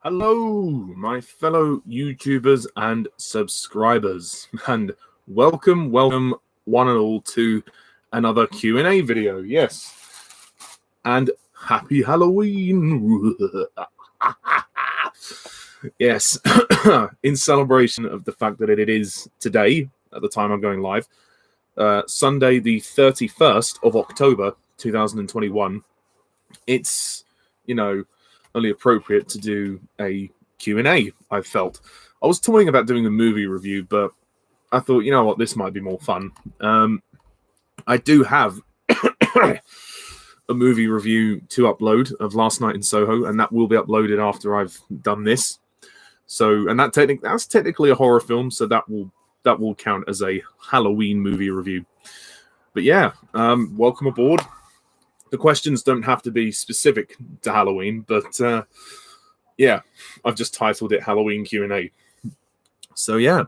Hello, my fellow YouTubers and subscribers, and welcome, one and all, to another Q&A video. Yes, and happy Halloween! Yes, in celebration of the fact that it is today, at the time I'm going live, Sunday the 31st of October 2021, it's, only appropriate to do a Q&A, I felt. I was toying about doing a movie review, but I thought, you know what, this might be more fun. I do have a movie review to upload of Last Night in Soho, and that will be uploaded after I've done this. So, and that's technically a horror film, so that will count as a Halloween movie review. But yeah, welcome aboard. The questions don't have to be specific to Halloween, but yeah, I've just titled it Halloween Q&A. So yeah,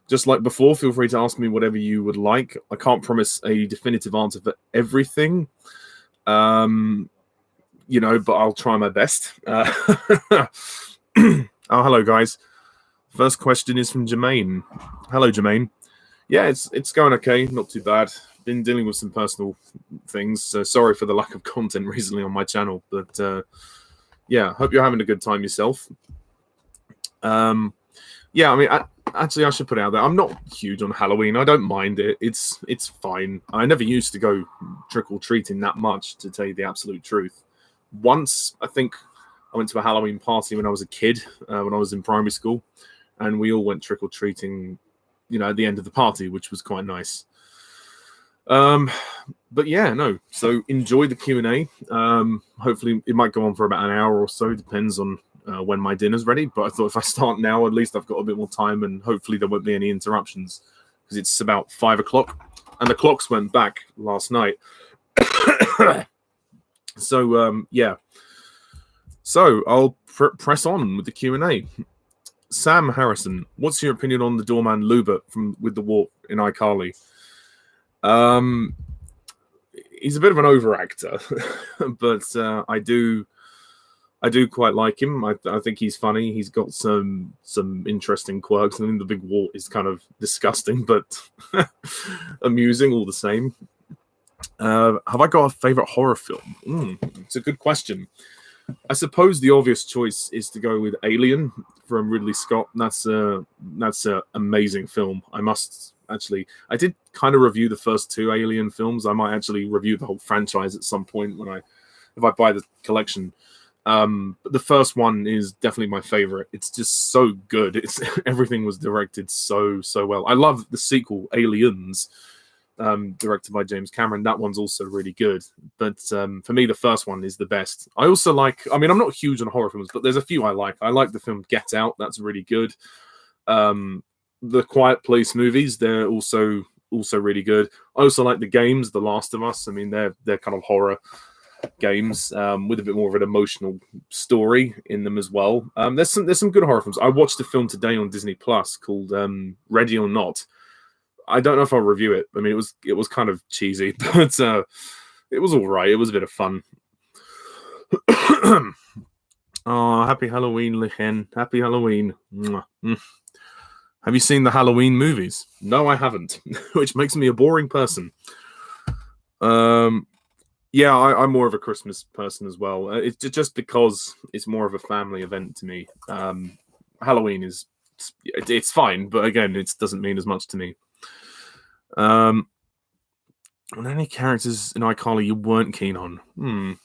just like before, feel free to ask me whatever you would like. I can't promise a definitive answer for everything, but I'll try my best. Oh, hello, guys. First question is from Jermaine. Hello, Jermaine. Yeah, it's going okay, not too bad. Been dealing with some personal things, so sorry for the lack of content recently on my channel, but yeah, hope you're having a good time yourself. Yeah, I mean, actually, I should put it out there, I'm not huge on Halloween. I don't mind it. It's fine. I never used to go trick-or-treating that much, to tell you the absolute truth. Once, I think, I went to a Halloween party when I was a kid, when I was in primary school, and we all went trick-or-treating, at the end of the party, which was quite nice. But yeah, no. So enjoy the Q&A. Hopefully it might go on for about an hour or so. Depends on when my dinner's ready. But I thought if I start now, at least I've got a bit more time, and hopefully there won't be any interruptions, because it's about 5 o'clock, and the clocks went back last night. So yeah. So I'll press on with the Q&A. Sam Harrison, what's your opinion on the doorman Lubert with the warp in Icarly? He's a bit of an overactor, but I do quite like him. I think he's funny. He's got some interesting quirks. I mean, the big wart is kind of disgusting, but amusing all the same. Have I got a favorite horror film? It's a good question. I suppose the obvious choice is to go with Alien from Ridley Scott. That's an amazing film. I did kind of review the first two Alien films. I might actually review the whole franchise at some point if I buy the collection. But the first one is definitely my favorite. It's just so good. Everything was directed so well. I love the sequel, Aliens, directed by James Cameron. That one's also really good. But for me, the first one is the best. I also I'm not huge on horror films, but there's a few I like. I like the film Get Out. That's really good. The Quiet Place movies, they're also really good. I also like the games, The Last of Us. I mean, they're kind of horror games with a bit more of an emotional story in them as well. There's some good horror films. I watched a film today on Disney Plus called Ready or Not. I don't know if I'll review it. I mean, it was kind of cheesy, but it was all right. It was a bit of fun. Oh, happy Halloween, Lichen. Happy Halloween. Have you seen the Halloween movies? No, I haven't, which makes me a boring person. Yeah, I'm more of a Christmas person as well. It's just because it's more of a family event to me. Halloween it's fine, but again, it doesn't mean as much to me. Are there any characters in iCarly you weren't keen on?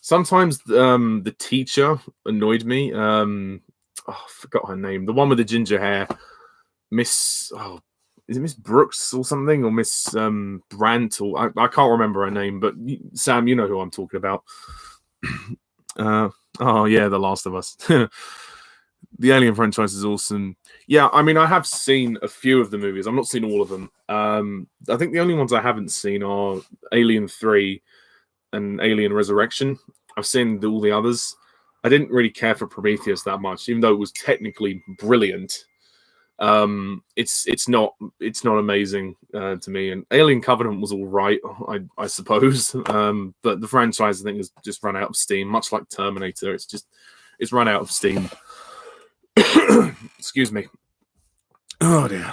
Sometimes the teacher annoyed me. I forgot her name. The one with the ginger hair. Is it Miss Brooks or something? Or Miss Brandt? Or I can't remember her name, but Sam, you know who I'm talking about. Oh, yeah, The Last of Us. The Alien franchise is awesome. Yeah, I mean, I have seen a few of the movies. I've not seen all of them. I think the only ones I haven't seen are Alien 3 and Alien Resurrection. I've seen all the others. I didn't really care for Prometheus that much, even though it was technically brilliant. It's not amazing to me. And Alien Covenant was all right, I suppose. But the franchise, I think, has just run out of steam, much like Terminator. it's run out of steam. Excuse me. Oh dear.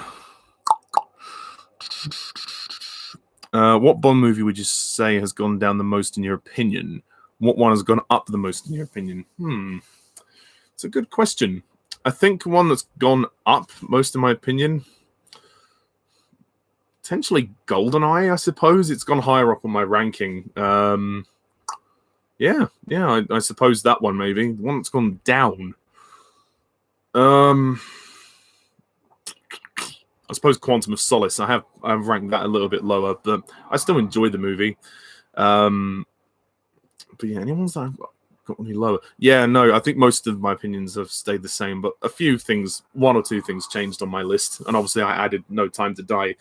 What Bond movie would you say has gone down the most in your opinion? What one has gone up the most in your opinion? It's a good question. I think one that's gone up most in my opinion, potentially GoldenEye, I suppose. It's gone higher up on my ranking. Yeah, I suppose that one maybe. The one that's gone down. I suppose Quantum of Solace. I've ranked that a little bit lower, but I still enjoy the movie. But yeah, any ones that I've got any lower? Yeah, no, I think most of my opinions have stayed the same, but a few things, one or two things changed on my list, and obviously I added No Time to Die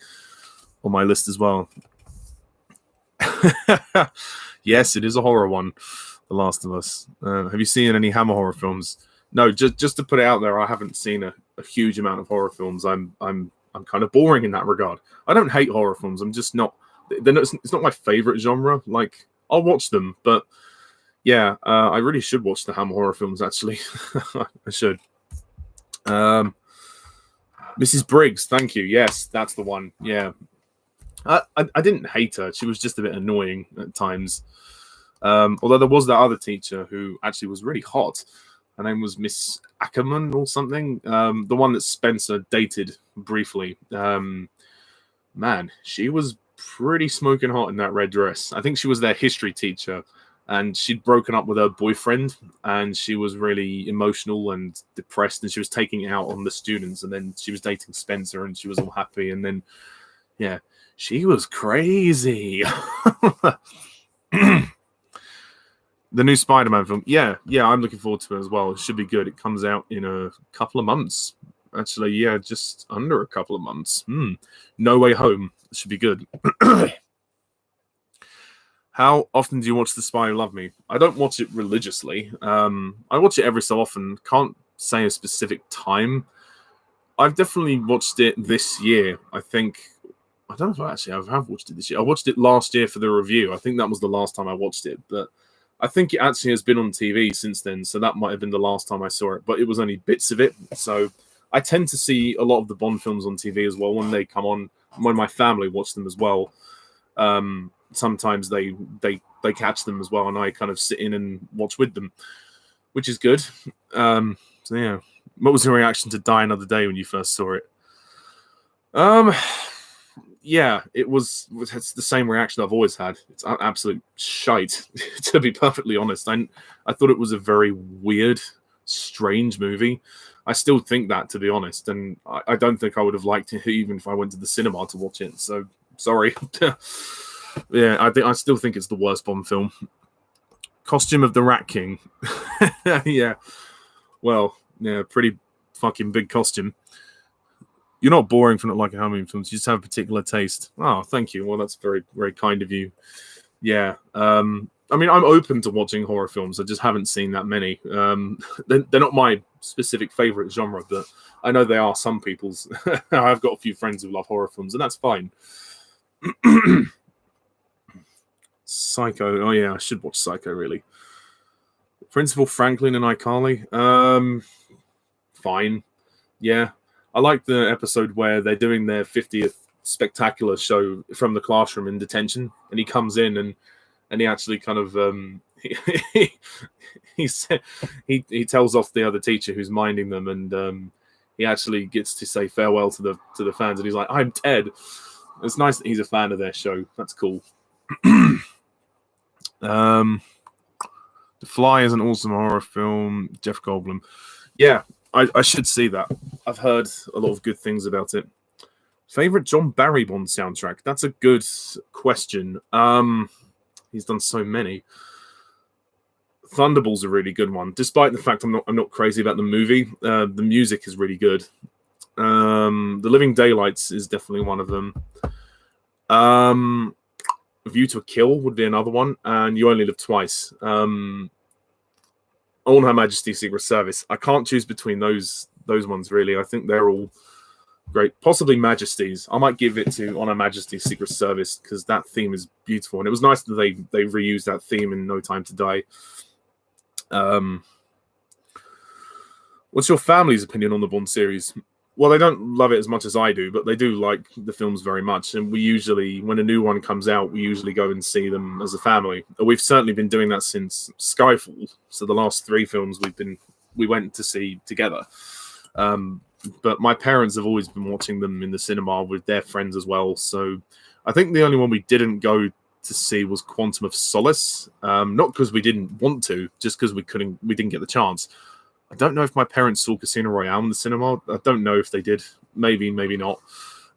on my list as well. Yes, it is a horror one, The Last of Us. Have you seen any Hammer horror films? No, just to put it out there, I haven't seen a huge amount of horror films. I'm kind of boring in that regard. I don't hate horror films. I'm just not. It's not my favorite genre. Like, I'll watch them, but yeah, I really should watch the Hammer horror films. Actually, I should. Mrs. Briggs, thank you. Yes, that's the one. Yeah, I didn't hate her. She was just a bit annoying at times. Although there was that other teacher who actually was really hot. Her name was Miss Ackerman or something. The one that Spencer dated briefly. Man, she was pretty smoking hot in that red dress. I think she was their history teacher, and she'd broken up with her boyfriend, and she was really emotional and depressed, and she was taking it out on the students, and then she was dating Spencer, and she was all happy, and then, yeah, she was crazy. The new Spider-Man film. Yeah, I'm looking forward to it as well. It should be good. It comes out in a couple of months. Actually, yeah, just under a couple of months. No Way Home. It should be good. How often do you watch The Spy Who Loved Me? I don't watch it religiously. I watch it every so often. Can't say a specific time. I've definitely watched it this year. I think. I don't know if I have watched it this year. I watched it last year for the review. I think that was the last time I watched it. But I think it actually has been on TV since then. So that might have been the last time I saw it. But it was only bits of it. So I tend to see a lot of the Bond films on TV as well when they come on. When my family watch them as well. Sometimes they catch them as well, and I kind of sit in and watch with them, which is good. So yeah, what was your reaction to Die Another Day when you first saw it? Yeah, it's the same reaction I've always had. It's absolute shite, to be perfectly honest. I thought it was a very weird, strange movie. I still think that, to be honest, and I don't think I would have liked it even if I went to the cinema to watch it. So sorry. Yeah, I still think it's the worst Bond film. Costume of the Rat King. Yeah. Well, yeah, pretty fucking big costume. You're not boring for not liking Halloween films. You just have a particular taste. Oh, thank you. Well, that's very, very kind of you. Yeah. I mean, I'm open to watching horror films. I just haven't seen that many. They're not my specific favorite genre, but I know they are some people's. I've got a few friends who love horror films, and that's fine. Psycho. Oh yeah, I should watch Psycho. Really. Principal Franklin and Icarly. Fine. Yeah, I like the episode where they're doing their 50th spectacular show from the classroom in detention, and he comes in and he actually kind of he tells off the other teacher who's minding them, and he actually gets to say farewell to the fans, and he's like, "I'm Ted." It's nice that he's a fan of their show. That's cool. The Fly is an awesome horror film. Jeff Goldblum. Yeah, I should see that. I've heard a lot of good things about it. Favorite John Barry Bond soundtrack? That's a good question. He's done so many. Thunderball's a really good one, despite the fact I'm not crazy about the movie. The music is really good. The Living Daylights is definitely one of them. View to a Kill would be another one, and You Only Live Twice. On Her Majesty's Secret Service. I can't choose between those ones, really. I think they're all great. Possibly Majesty's. I might give it to On Her Majesty's Secret Service because that theme is beautiful, and it was nice that they reused that theme in No Time to Die. What's your family's opinion on the Bond series? Well, they don't love it as much as I do, but they do like the films very much. And we usually, when a new one comes out, we usually go and see them as a family. We've certainly been doing that since Skyfall. So the last 3 films we went to see together. But my parents have always been watching them in the cinema with their friends as well. So I think the only one we didn't go to see was Quantum of Solace. Not because we didn't want to, just because we didn't get the chance. I don't know if my parents saw Casino Royale in the cinema. I don't know if they did. Maybe, maybe not.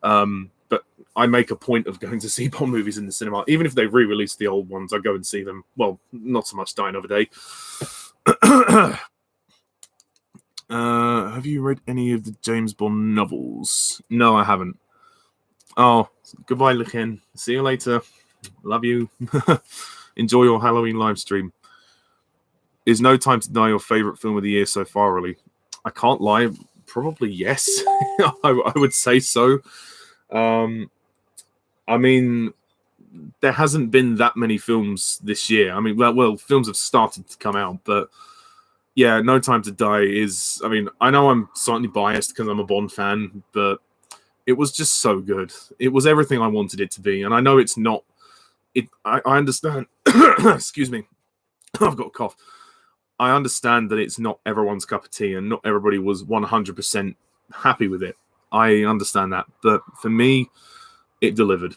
But I make a point of going to see Bond movies in the cinema. Even if they re-release the old ones, I go and see them. Well, not so much Die Another Day. Have you read any of the James Bond novels? No, I haven't. Oh, goodbye, Lucan. See you later. Love you. Enjoy your Halloween live stream. Is No Time to Die your favourite film of the year so far, really? I can't lie. Probably yes. I would say so. I mean, there hasn't been that many films this year. I mean, well, films have started to come out, but yeah, No Time to Die is... I mean, I know I'm slightly biased because I'm a Bond fan, but it was just so good. It was everything I wanted it to be, and I know it's not... I understand... Excuse me. I've got a cough. I understand that it's not everyone's cup of tea and not everybody was 100% happy with it. I understand that. But for me, it delivered.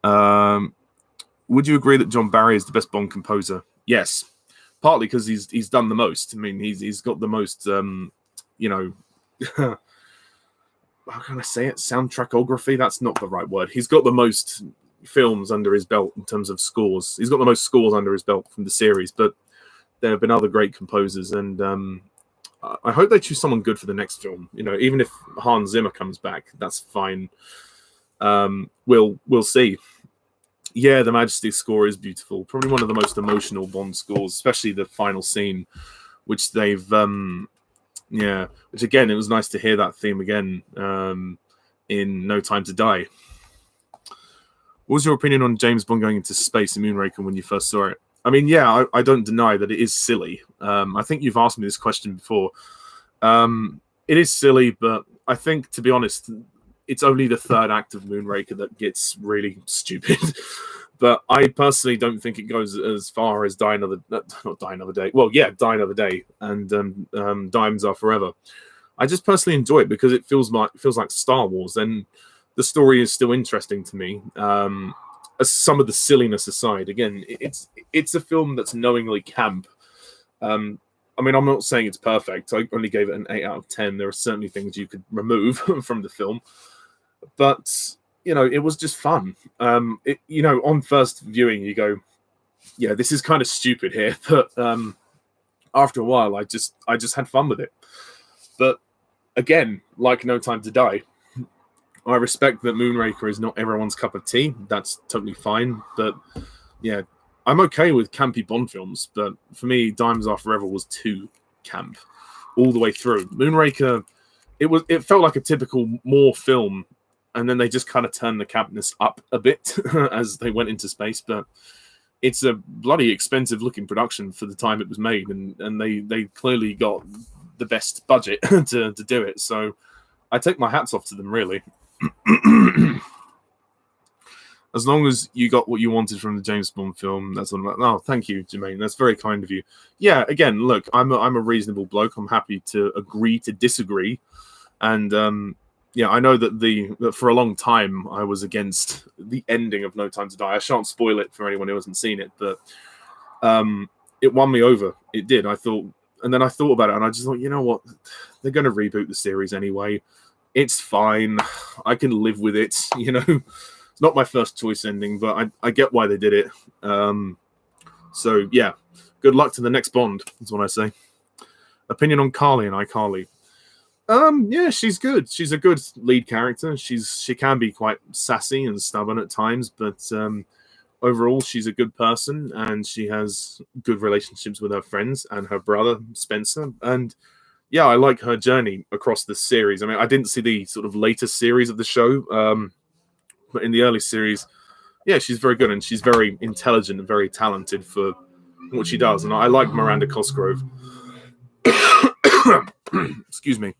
Would you agree that John Barry is the best Bond composer? Yes. Partly because he's done the most. I mean, he's got the most, how can I say it? Soundtrackography? That's not the right word. He's got the most films under his belt in terms of scores. He's got the most scores under his belt from the series, but there have been other great composers, and I hope they choose someone good for the next film. You know, even if Hans Zimmer comes back, that's fine. We'll see. Yeah, the Majesty score is beautiful. Probably one of the most emotional Bond scores, especially the final scene, which they've which again, it was nice to hear that theme again in No Time to Die. What was your opinion on James Bond going into space in Moonraker when you first saw it? I mean, yeah, I don't deny that it is silly. I think you've asked me this question before. It is silly, but I think, to be honest, it's only the third act of Moonraker that gets really stupid. But I personally don't think it goes as far as Die Another Day. Well, yeah, Die Another Day and Diamonds Are Forever. I just personally enjoy it because it feels like Star Wars, and the story is still interesting to me. Some of the silliness aside, again, it's a film that's knowingly camp. I mean, I'm not saying it's perfect. I only gave it an 8 out of 10. There are certainly things you could remove from the film, but it was just fun. On first viewing, you go, yeah, this is kind of stupid here, but after a while, I just had fun with it. But again, like No Time to Die, I respect that Moonraker is not everyone's cup of tea. That's totally fine. But yeah, I'm okay with campy Bond films. But for me, Diamonds Are Forever was too camp all the way through. Moonraker, it felt like a typical Moore film, and then they just kind of turned the campness up a bit as they went into space. But it's a bloody expensive looking production for the time it was made, and they clearly got the best budget to do it. So I take my hats off to them, really. As long as you got what you wanted from the James Bond film, that's what I'm like. Oh, thank you, Jermaine. That's very kind of you. Yeah, again, look, I'm a reasonable bloke. I'm happy to agree to disagree. And I know that for a long time I was against the ending of No Time to Die. I shan't spoil it for anyone who hasn't seen it, but it won me over. It did. I thought about it, and I just thought, you know what? They're going to reboot the series anyway. It's fine. I can live with it. It's not my first choice ending, but I get why they did it. So yeah, good luck to the next Bond. That's what I say. Opinion on Carly and Icarly. Yeah, she's good. She's a good lead character. She can be quite sassy and stubborn at times, but overall, she's a good person, and she has good relationships with her friends and her brother Spencer. And yeah, I like her journey across the series. I mean, I didn't see the sort of later series of the show, but in the early series, yeah, she's very good, and she's very intelligent and very talented for what she does. And I like Miranda Cosgrove. Excuse me.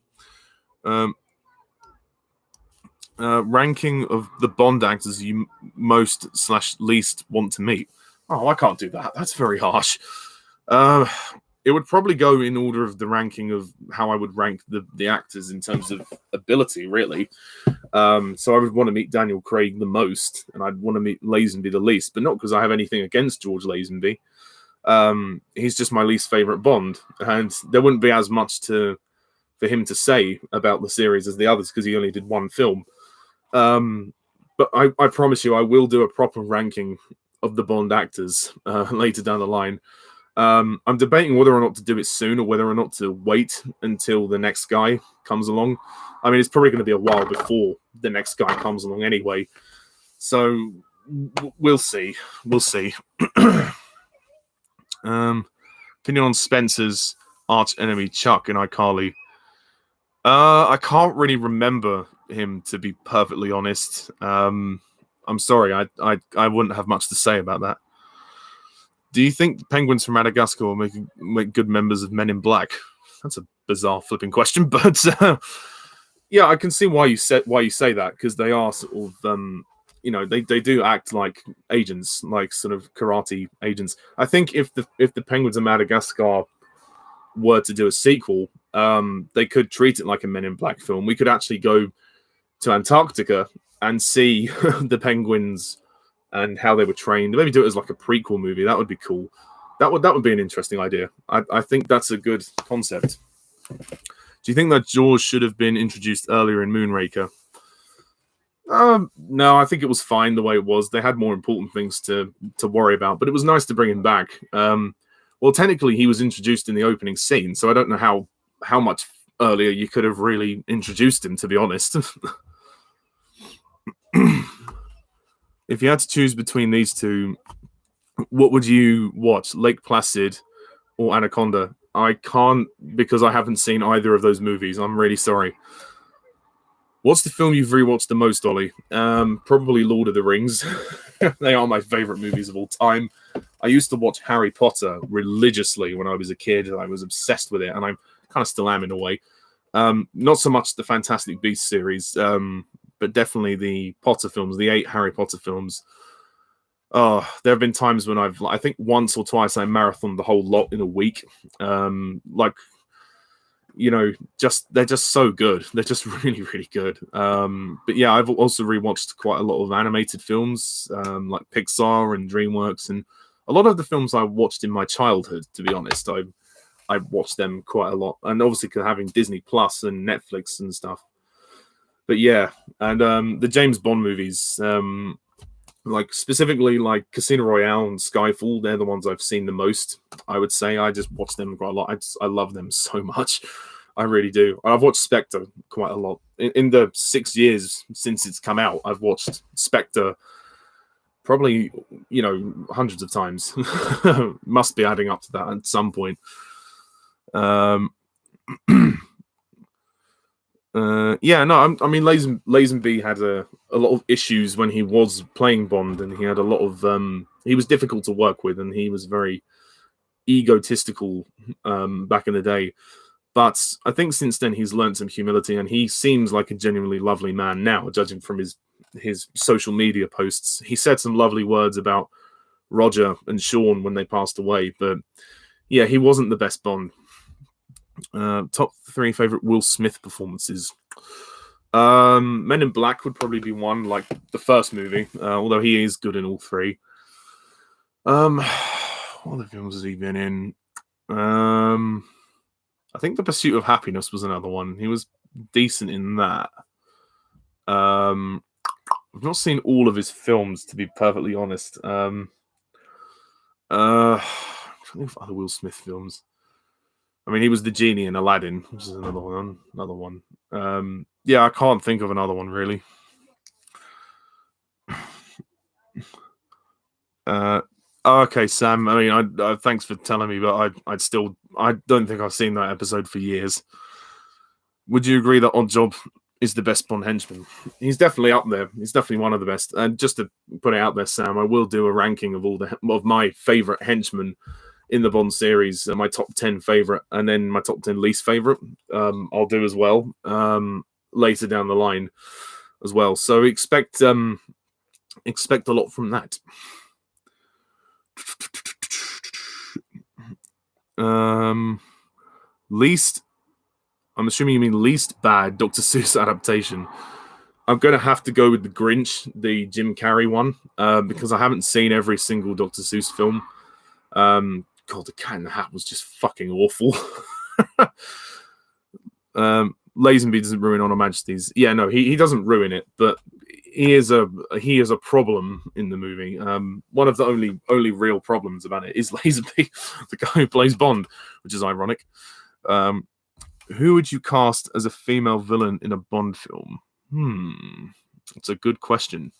Ranking of the Bond actors you most/least want to meet. Oh, I can't do that. That's very harsh. It would probably go in order of the ranking of how I would rank the actors in terms of ability, really. So I would want to meet Daniel Craig the most, and I'd want to meet Lazenby the least, but not because I have anything against George Lazenby. He's just my least favorite Bond, and there wouldn't be as much for him to say about the series as the others because he only did one film. But I promise you, I will do a proper ranking of the Bond actors later down the line. I'm debating whether or not to do it soon or whether or not to wait until the next guy comes along. I mean, it's probably going to be a while before the next guy comes along anyway. So we'll see. We'll see. Opinion on Spencer's arch enemy Chuck in Icarly. I can't really remember him, to be perfectly honest. I'm sorry, I wouldn't have much to say about that. Do you think the penguins from Madagascar will make good members of Men in Black? That's a bizarre flipping question, but yeah, I can see why you say that, because they are sort of they do act like agents, like sort of karate agents. I think if the penguins of Madagascar were to do a sequel, they could treat it like a Men in Black film. We could actually go to Antarctica and see the penguins and how they were trained. Maybe do it as like a prequel movie. That would be cool. That would be an interesting idea. I think that's a good concept. Do you think that Jaws should have been introduced earlier in Moonraker? No, I think it was fine the way it was. They had more important things to worry about, but it was nice to bring him back. Well, technically, he was introduced in the opening scene, so I don't know how much earlier you could have really introduced him, to be honest. If you had to choose between these two, what would you watch? Lake Placid or Anaconda? I can't, because I haven't seen either of those movies. I'm really sorry. What's the film you've rewatched the most, Ollie? Probably Lord of the Rings. They are my favorite movies of all time. I used to watch Harry Potter religiously when I was a kid. I was obsessed with it, and I kind of still am in a way. Not so much the Fantastic Beasts series, but definitely the Potter films, the 8 Harry Potter films. Oh, there have been times when I think once or twice I marathoned the whole lot in a week. They're just so good. They're just really, really good. But yeah, I've also rewatched quite a lot of animated films, like Pixar and DreamWorks, and a lot of the films I watched in my childhood, to be honest. I watched them quite a lot, and obviously having Disney Plus and Netflix and stuff. But yeah, and the James Bond movies, like specifically like Casino Royale and Skyfall, they're the ones I've seen the most. I would say I just watch them quite a lot. I love them so much. I really do. I've watched Spectre quite a lot. In the 6 years since it's come out, I've watched Spectre probably, hundreds of times. Must be adding up to that at some point. Lazenby had a lot of issues when he was playing Bond, and he had a lot of he was difficult to work with, and he was very egotistical back in the day. But I think since then he's learned some humility, and he seems like a genuinely lovely man now, judging from his social media posts. He said some lovely words about Roger and Sean when they passed away, but yeah, he wasn't the best Bond. Top 3 favorite Will Smith performances. Men in Black would probably be one, like the first movie, although he is good in all 3. What other films has he been in? I think The Pursuit of Happiness was another one. He was decent in that. I've not seen all of his films, to be perfectly honest. I'm trying to think of other Will Smith films. I mean, he was the genie in Aladdin, which is another one. Yeah, I can't think of another one, really. Okay, Sam. I mean, thanks for telling me, but I don't think I've seen that episode for years. Would you agree that Oddjob is the best Bond henchman? He's definitely up there. He's definitely one of the best. And just to put it out there, Sam, I will do a ranking of of my favorite henchmen in the Bond series, my top 10 favorite, and then my top 10 least favorite. I'll do as well later down the line as well. So expect a lot from that. Least, I'm assuming you mean least bad Dr. Seuss adaptation. I'm going to have to go with The Grinch, the Jim Carrey one, because I haven't seen every single Dr. Seuss film. God, The Cat in the Hat was just fucking awful. Lazenby doesn't ruin Honor Majesty's. Yeah, no, he doesn't ruin it, but he is a problem in the movie. One of the only real problems about it is Lazenby, the guy who plays Bond, which is ironic. Who would you cast as a female villain in a Bond film? It's a good question.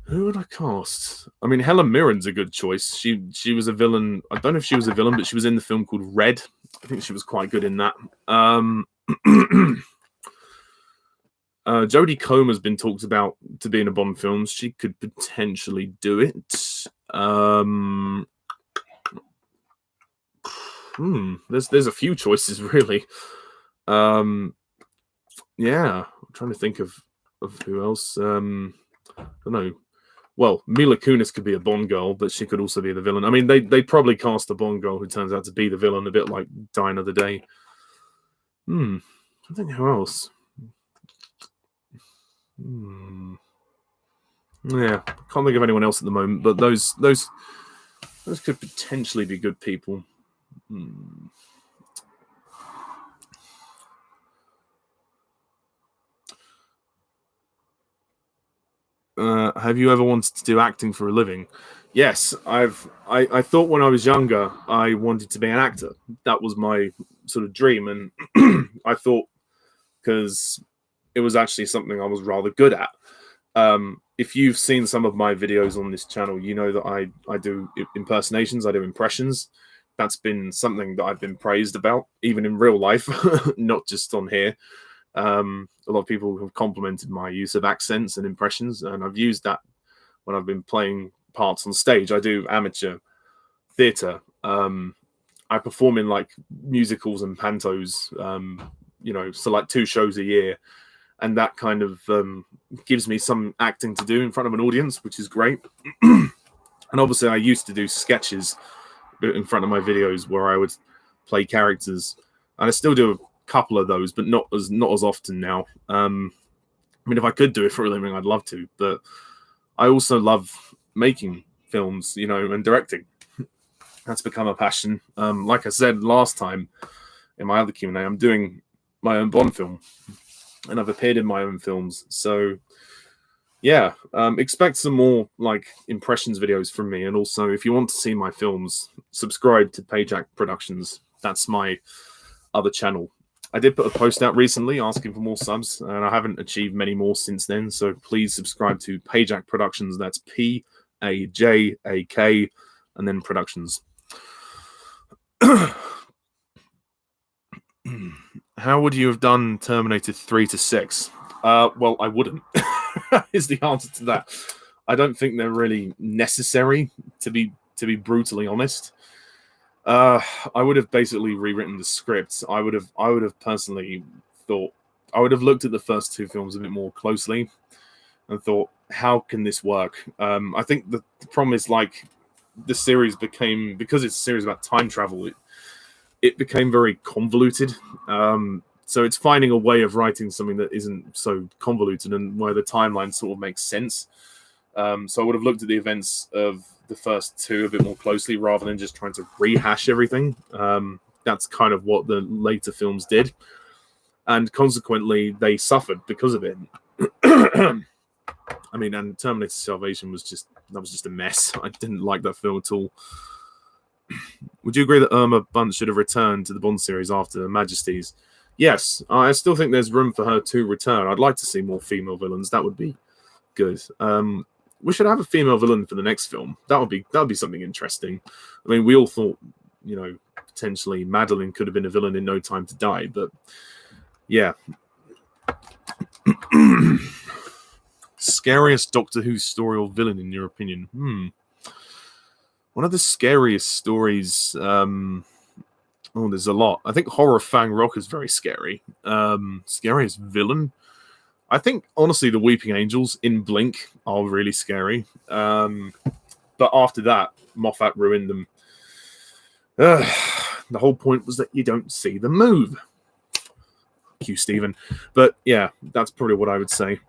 Who would I cast? I mean, Helen Mirren's a good choice. She was a villain. I don't know if she was a villain, but she was in the film called Red. I think she was quite good in that. Jodie Comer's been talked about to be in a Bond film. She could potentially do it. There's a few choices really. Yeah, I'm trying to think of who else. I don't know. Well, Mila Kunis could be a Bond girl, but she could also be the villain. I mean, they probably cast a Bond girl who turns out to be the villain, a bit like Die Another Day. I think who else? Yeah, can't think of anyone else at the moment, but those could potentially be good people. Have you ever wanted to do acting for a living? Yes, I thought when I was younger I wanted to be an actor. That was my sort of dream, and I thought because it was actually something I was rather good at. If you've seen some of my videos on this channel, you know that I do impersonations, I do impressions. That's been something that I've been praised about, even in real life, not just on here. A lot of people have complimented my use of accents and impressions, and I've used that when I've been playing parts on stage. I do amateur theatre. I perform in like musicals and pantos, so like 2 shows a year, and that kind of gives me some acting to do in front of an audience, which is great. And obviously I used to do sketches in front of my videos where I would play characters, and I still do a couple of those, but not as often now. I mean, if I could do it for a living, I'd love to, but I also love making films, and directing. That's become a passion. Like I said last time in my other Q&A, I'm doing my own Bond film, and I've appeared in my own films. So yeah, expect some more like impressions videos from me. And also, if you want to see my films, subscribe to Pajak Productions. That's my other channel. I did put a post out recently asking for more subs, and I haven't achieved many more since then. So please subscribe to Pajak Productions. That's Pajak, and then Productions. How would you have done Terminator 3 to 6? Well, I wouldn't, is the answer to that. I don't think they're really necessary, to be brutally honest. I would have basically rewritten the script. I would have personally thought, I would have looked at the first 2 films a bit more closely and thought, how can this work? I think the problem is, like, the series became, because it's a series about time travel, it became very convoluted. So it's finding a way of writing something that isn't so convoluted and where the timeline sort of makes sense. So I would have looked at the events of the first 2 a bit more closely rather than just trying to rehash everything. That's kind of what the later films did. And consequently, they suffered because of it. I mean, and Terminator Salvation was just a mess. I didn't like that film at all. Would you agree that Irma Bunt should have returned to the Bond series after Majesty's? Yes, I still think there's room for her to return. I'd like to see more female villains. That would be good. We should have a female villain for the next film. That would be something interesting. I mean, we all thought, potentially Madeline could have been a villain in No Time to Die, but yeah. Scariest Doctor Who story or villain in your opinion? One of the scariest stories. Oh, there's a lot. I think Horror Fang Rock is very scary. Scariest villain. I think honestly, the Weeping Angels in Blink are really scary. But after that, Moffat ruined them. The whole point was that you don't see them move. Thank you, Stephen. But yeah, that's probably what I would say.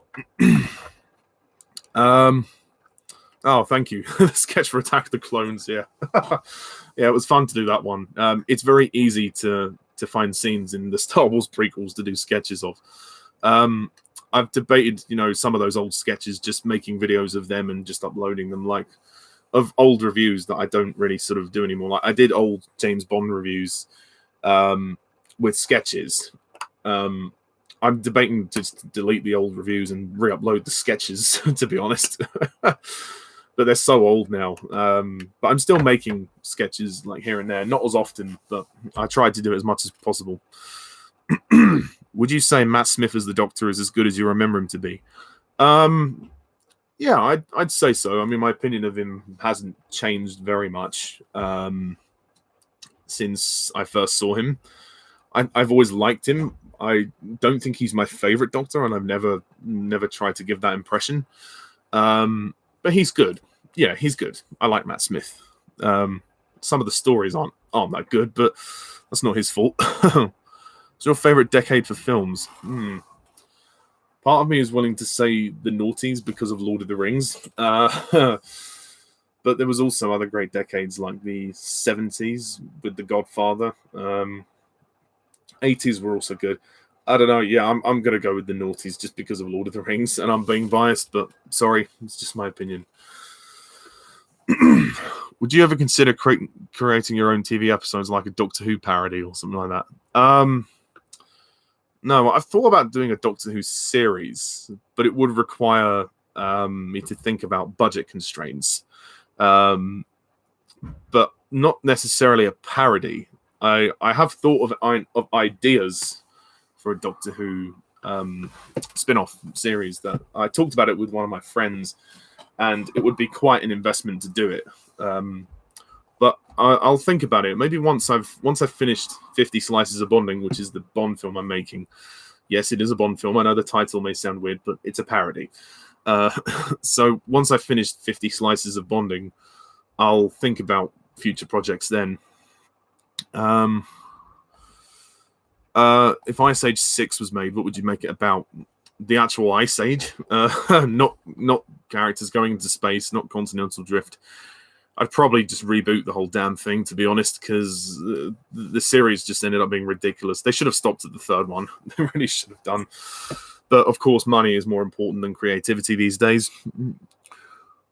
Oh, thank you. The sketch for Attack of the Clones, yeah. Yeah, it was fun to do that one. It's very easy to find scenes in the Star Wars prequels to do sketches of. I've debated, some of those old sketches, just making videos of them and just uploading them, like, of old reviews that I don't really sort of do anymore. Like, I did old James Bond reviews with sketches. I'm debating just to delete the old reviews and re-upload the sketches, to be honest. But they're so old now. But I'm still making sketches like here and there, not as often, but I tried to do it as much as possible. Would you say Matt Smith as the Doctor is as good as you remember him to be? Yeah, I'd say so. I mean, my opinion of him hasn't changed very much since I first saw him. I've always liked him. I don't think he's my favorite Doctor, and I've never tried to give that impression. But he's good. Yeah, he's good. I like Matt Smith. Some of the stories aren't that good, but that's not his fault. What's your favorite decade for films? Part of me is willing to say the noughties because of Lord of the Rings. But there was also other great decades like the 70s with The Godfather. 80s were also good. I don't know. Yeah, I'm going to go with the noughties just because of Lord of the Rings, and I'm being biased, but sorry, it's just my opinion. Would you ever consider creating your own TV episodes like a Doctor Who parody or something like that? No, I've thought about doing a Doctor Who series, but it would require me to think about budget constraints. But not necessarily a parody. I have thought of ideas for a Doctor Who spin-off series that I talked about it with one of my friends, and it would be quite an investment to do it. But I'll think about it. Maybe once I've finished 50 Slices of Bonding, which is the Bond film I'm making. Yes, it is a Bond film. I know the title may sound weird, but it's a parody. So once I've finished 50 Slices of Bonding, I'll think about future projects then. If Ice Age 6 was made, what would you make it about? The actual Ice Age? Not characters going into space, not continental drift. I'd probably just reboot the whole damn thing, to be honest, because the series just ended up being ridiculous. They should have stopped at the third one. They really should have done. But, of course, money is more important than creativity these days.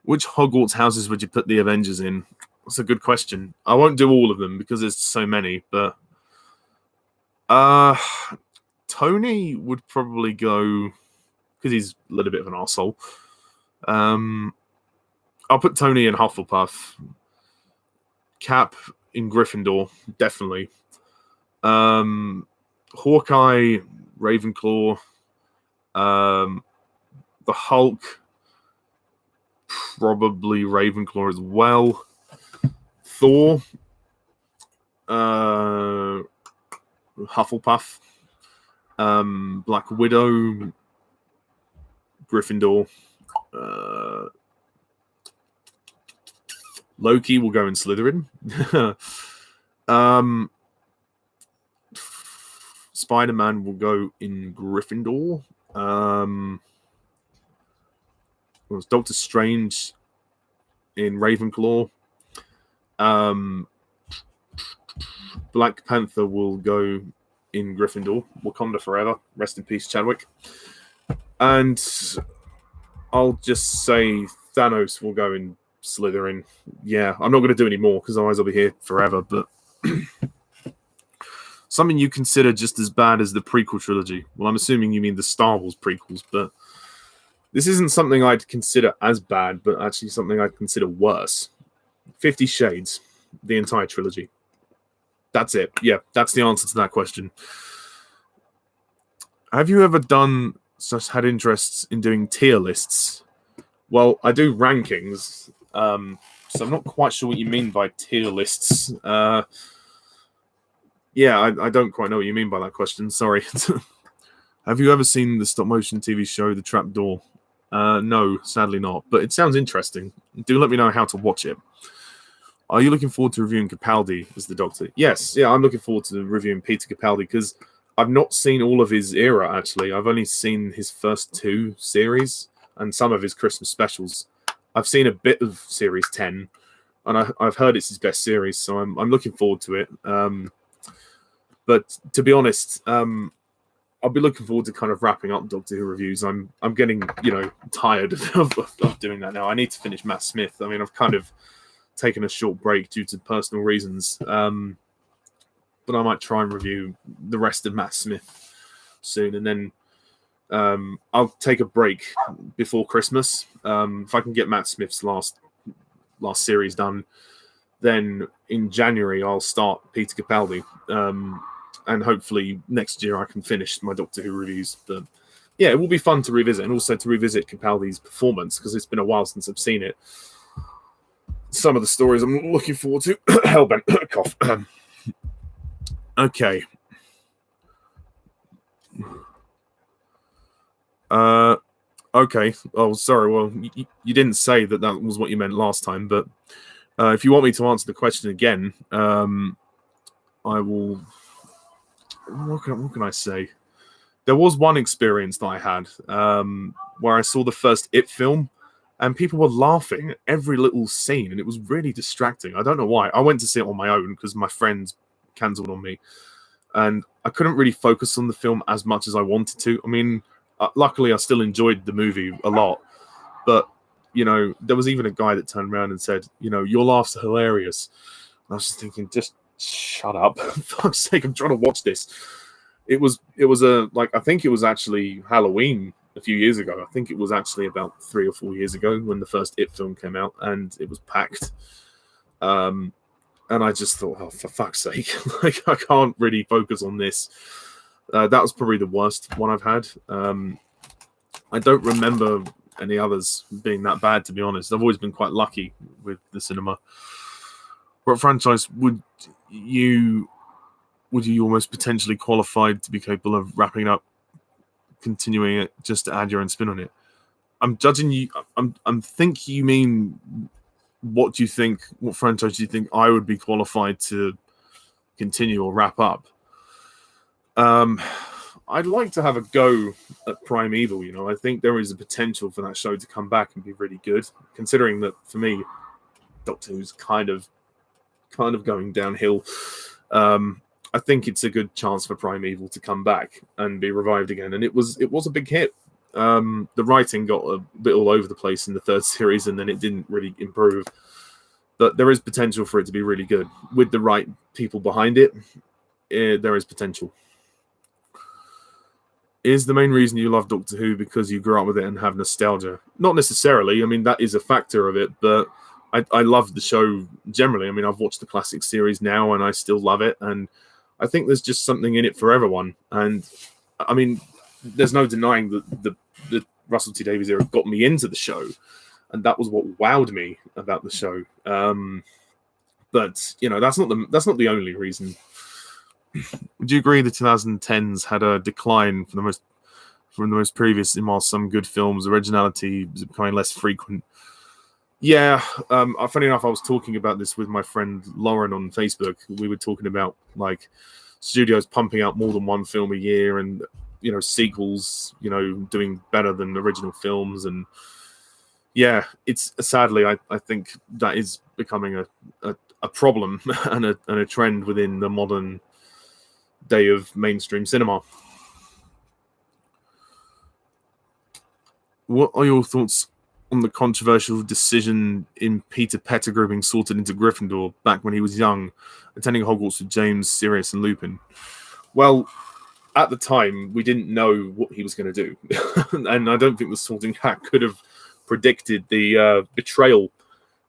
Which Hogwarts houses would you put the Avengers in? That's a good question. I won't do all of them because there's so many, but... Tony would probably go... because he's a little bit of an arsehole. I'll put Tony in Hufflepuff. Cap in Gryffindor, definitely. Hawkeye, Ravenclaw. The Hulk, probably Ravenclaw as well. Thor, Hufflepuff. Black Widow, Gryffindor. Loki will go in Slytherin. Spider-Man will go in Gryffindor. Doctor Strange in Ravenclaw. Black Panther will go in Gryffindor. Wakanda forever. Rest in peace, Chadwick. And I'll just say Thanos will go in Slytherin. Yeah, I'm not going to do any more because otherwise I'll be here forever. But something you consider just as bad as the prequel trilogy. Well, I'm assuming you mean the Star Wars prequels, but this isn't something I'd consider as bad, but actually something I'd consider worse. 50 Shades, the entire trilogy. That's it. Yeah, that's the answer to that question. Have you ever had interests in doing tier lists? Well, I do rankings. so I'm not quite sure what you mean by tier lists. Yeah, I don't quite know what you mean by that question. Sorry. Have you ever seen the stop-motion TV show The Trapdoor? No, sadly not. But it sounds interesting. Do let me know how to watch it. Are you looking forward to reviewing Capaldi as the Doctor? Yes, yeah, I'm looking forward to reviewing Peter Capaldi because I've not seen all of his era, actually. I've only seen his first 2 series and some of his Christmas specials. I've seen a bit of Series 10, and I've heard it's his best series, so I'm looking forward to it. But to be honest, I'll be looking forward to kind of wrapping up Doctor Who reviews. I'm getting, tired of doing that now. I need to finish Matt Smith. I mean, I've kind of taken a short break due to personal reasons. But I might try and review the rest of Matt Smith soon. And then I'll take a break before Christmas. If I can get Matt Smith's last series done, then in January I'll start Peter Capaldi. And hopefully next year I can finish my Doctor Who reviews. But yeah, it will be fun to revisit, and also to revisit Capaldi's performance because it's been a while since I've seen it. Some of the stories I'm looking forward to. Hellbent. Cough. Okay. Okay. Oh, sorry. Well, you didn't say that was what you meant last time, but if you want me to answer the question again, I will. What can I say? There was one experience that I had where I saw the first It film, and people were laughing at every little scene, and it was really distracting. I don't know why. I went to see it on my own because my friends cancelled on me, and I couldn't really focus on the film as much as I wanted to. I mean, luckily I still enjoyed the movie a lot, but there was even a guy that turned around and said, your laughs are hilarious. And I was just thinking, just shut up. For fuck's sake, I'm trying to watch this. It was I think it was actually Halloween a few years ago. I think it was actually about 3 or 4 years ago when the first It film came out, and it was packed. And I just thought, oh, for fuck's sake, I can't really focus on this. That was probably the worst one I've had. I don't remember any others being that bad, to be honest. I've always been quite lucky with the cinema. What franchise would you almost potentially qualified to be capable of wrapping up, continuing it, just to add your own spin on it? I'm judging you. I'm think you mean what franchise do you think I would be qualified to continue or wrap up? I'd like to have a go at Primeval. I think there is a potential for that show to come back and be really good, considering that for me, Doctor Who's kind of going downhill. I think it's a good chance for Primeval to come back and be revived again, and it was a big hit. The writing got a bit all over the place in the 3rd series, and then it didn't really improve. But there is potential for it to be really good with the right people behind it. There is potential. Is the main reason you love Doctor Who because you grew up with it and have nostalgia? Not necessarily. I mean, that is a factor of it, but I love the show generally. I mean, I've watched the classic series now, and I still love it. And I think there's just something in it for everyone. And I mean, there's no denying that the Russell T Davies era got me into the show, and that was what wowed me about the show. But that's not the only reason. Would you agree the 2010s had a decline from the most previous, while some good films, originality was becoming less frequent? Yeah, funny enough, I was talking about this with my friend Lauren on Facebook. We were talking about studios pumping out more than one film a year, and sequels, doing better than original films, and yeah, it's sadly I think that is becoming a problem and a trend within the modern day of mainstream cinema. What are your thoughts on the controversial decision in Peter Pettigrew being sorted into Gryffindor back when he was young, attending Hogwarts with James, Sirius, and Lupin? Well, at the time, we didn't know what he was going to do. And I don't think the Sorting Hat could have predicted the betrayal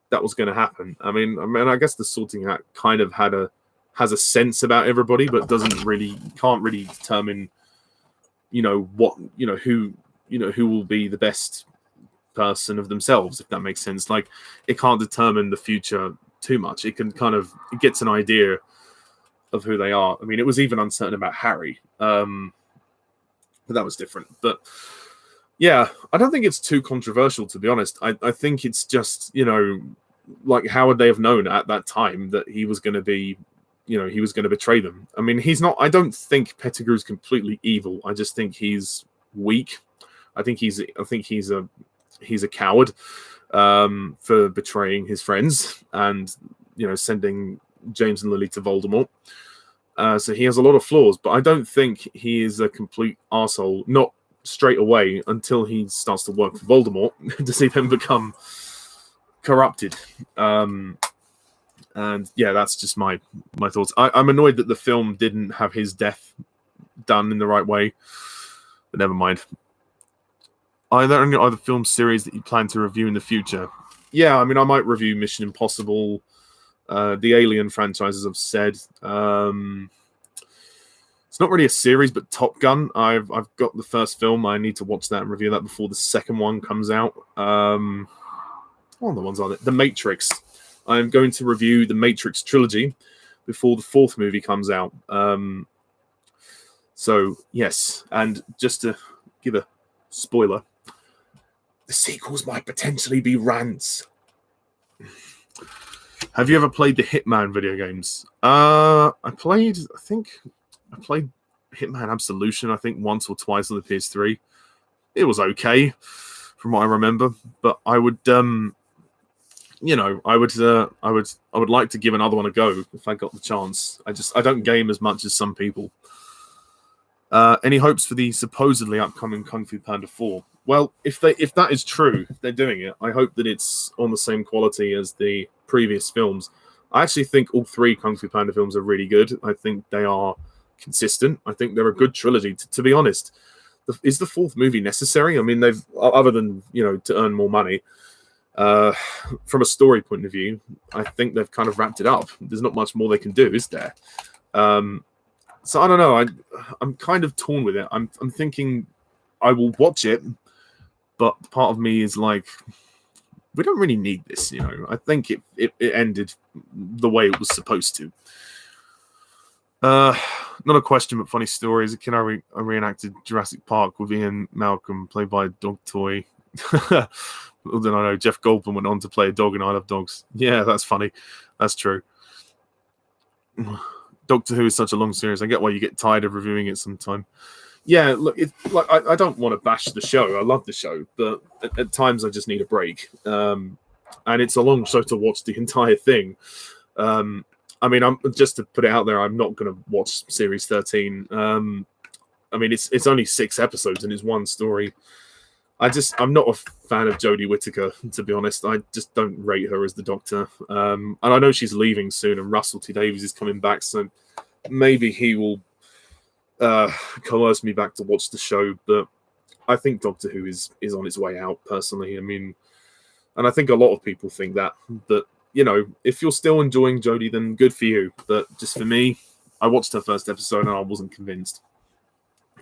that was going to happen. I mean, I guess the Sorting Hat kind of has a sense about everybody, but can't really determine, who will be the best person of themselves, if that makes sense. Like, it can't determine the future too much. It can kind of, it gets an idea of who they are. I mean, it was even uncertain about Harry, but that was different. But yeah, I don't think it's too controversial, to be honest. I think it's just, you know, like, how would they have known at that time that he was going to be, you know, he was going to betray them? I mean, he's not, I don't think Pettigrew's completely evil. I just think he's weak. I think he's a coward for betraying his friends and, you know, sending James and Lily to Voldemort. So he has a lot of flaws, but I don't think he is a complete arsehole, not straight away, until he starts to work for Voldemort to see them become corrupted. And yeah, that's just my thoughts. I'm annoyed that the film didn't have his death done in the right way, but never mind. Are there any other film series that you plan to review in the future? Yeah, I mean, I might review Mission Impossible, the Alien franchises I've said. It's not really a series, but Top Gun. I've got the first film. I need to watch that and review that before the second one comes out. What are the ones on it? The Matrix. I'm going to review the Matrix trilogy before the fourth movie comes out. So, yes. And just to give a spoiler, the sequels might potentially be rants. Have you ever played the Hitman video games? I played Hitman Absolution, I think, once or twice on the PS3. It was okay, from what I remember. But I would, you know, I would like to give another one a go if I got the chance. I don't game as much as some people. Any hopes for the supposedly upcoming Kung Fu Panda 4? Well, if that is true, if they're doing it, I hope that it's on the same quality as the previous films. I actually think all three Kung Fu Panda films are really good. I think they are consistent. I think they're a good trilogy. To be honest, is the fourth movie necessary? I mean, they've, other than, you know, to earn more money, from a story point of view, I think they've kind of wrapped it up. There's not much more they can do, is there? So I don't know. I'm kind of torn with it. I'm thinking I will watch it, but part of me is like, we don't really need this, you know. I think it ended the way it was supposed to. Not a question, but funny stories. Can I reenacted Jurassic Park with Ian Malcolm, played by a dog toy. Then I know Jeff Goldblum went on to play a dog in I Love Dogs. Yeah, that's funny. That's true. Doctor Who is such a long series. I get why you get tired of reviewing it sometime. Yeah, look, it's like I don't want to bash the show. I love the show, but at times I just need a break. And it's a long show to watch the entire thing. I mean, I'm just to put it out there, I'm not going to watch Series 13. I mean, it's only 6 episodes and it's one story. I'm not a fan of Jodie Whittaker, to be honest. I just don't rate her as the Doctor. And I know she's leaving soon, and Russell T Davies is coming back, so maybe he will coerce me back to watch the show. But I think Doctor Who is on its way out, personally. I mean, and I think a lot of people think that. But, you know, if you're still enjoying Jodie, then good for you. But just for me, I watched her first episode and I wasn't convinced.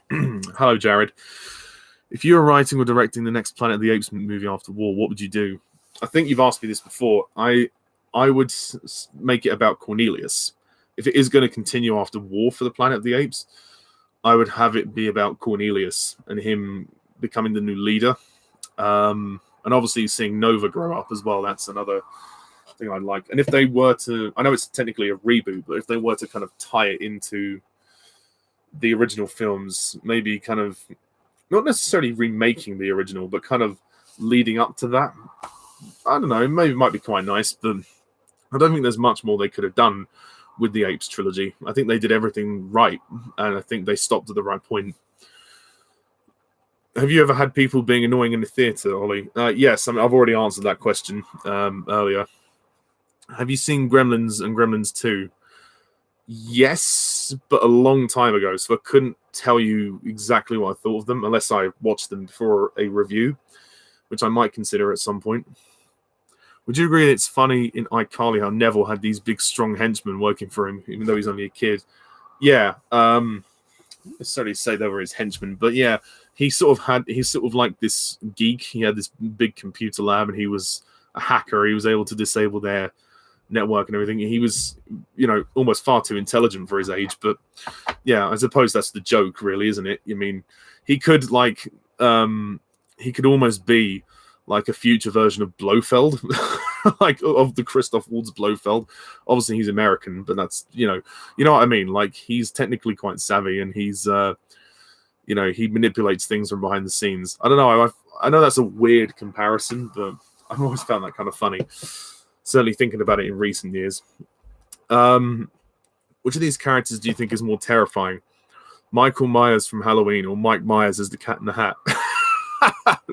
Hello, Jared. If you were writing or directing the next Planet of the Apes movie after war, what would you do? I think you've asked me this before. I would make it about Cornelius. If it is going to continue after war for the Planet of the Apes, I would have it be about Cornelius and him becoming the new leader. And obviously seeing Nova grow up as well. That's another thing I'd like. And if they were to, I know it's technically a reboot, but if they were to kind of tie it into the original films, maybe kind of, not necessarily remaking the original, but kind of leading up to that. I don't know, maybe it might be quite nice, but I don't think there's much more they could have done with the Apes trilogy. I think they did everything right, and I think they stopped at the right point. Have you ever had people being annoying in the theatre, Ollie? Yes, I mean, I've already answered that question earlier. Have you seen Gremlins and Gremlins 2? Yes, but a long time ago, so I couldn't tell you exactly what I thought of them unless I watched them before a review, which I might consider at some point. Would you agree that it's funny in iCarly how Neville had these big, strong henchmen working for him, even though he's only a kid? Yeah, necessarily say they were his henchmen, but yeah, he's sort of like this geek. He had this big computer lab, and he was a hacker. He was able to disable their network and everything. He was, almost far too intelligent for his age. But yeah, I suppose that's the joke, really, isn't it? I mean, he could almost be like a future version of Blofeld, like of the Christoph Waltz Blofeld. Obviously, he's American, but that's you know what I mean. Like, he's technically quite savvy, and he's he manipulates things from behind the scenes. I don't know. I know that's a weird comparison, but I've always found that kind of funny. Certainly thinking about it in recent years. Which of these characters do you think is more terrifying? Michael Myers from Halloween or Mike Myers as the Cat in the Hat?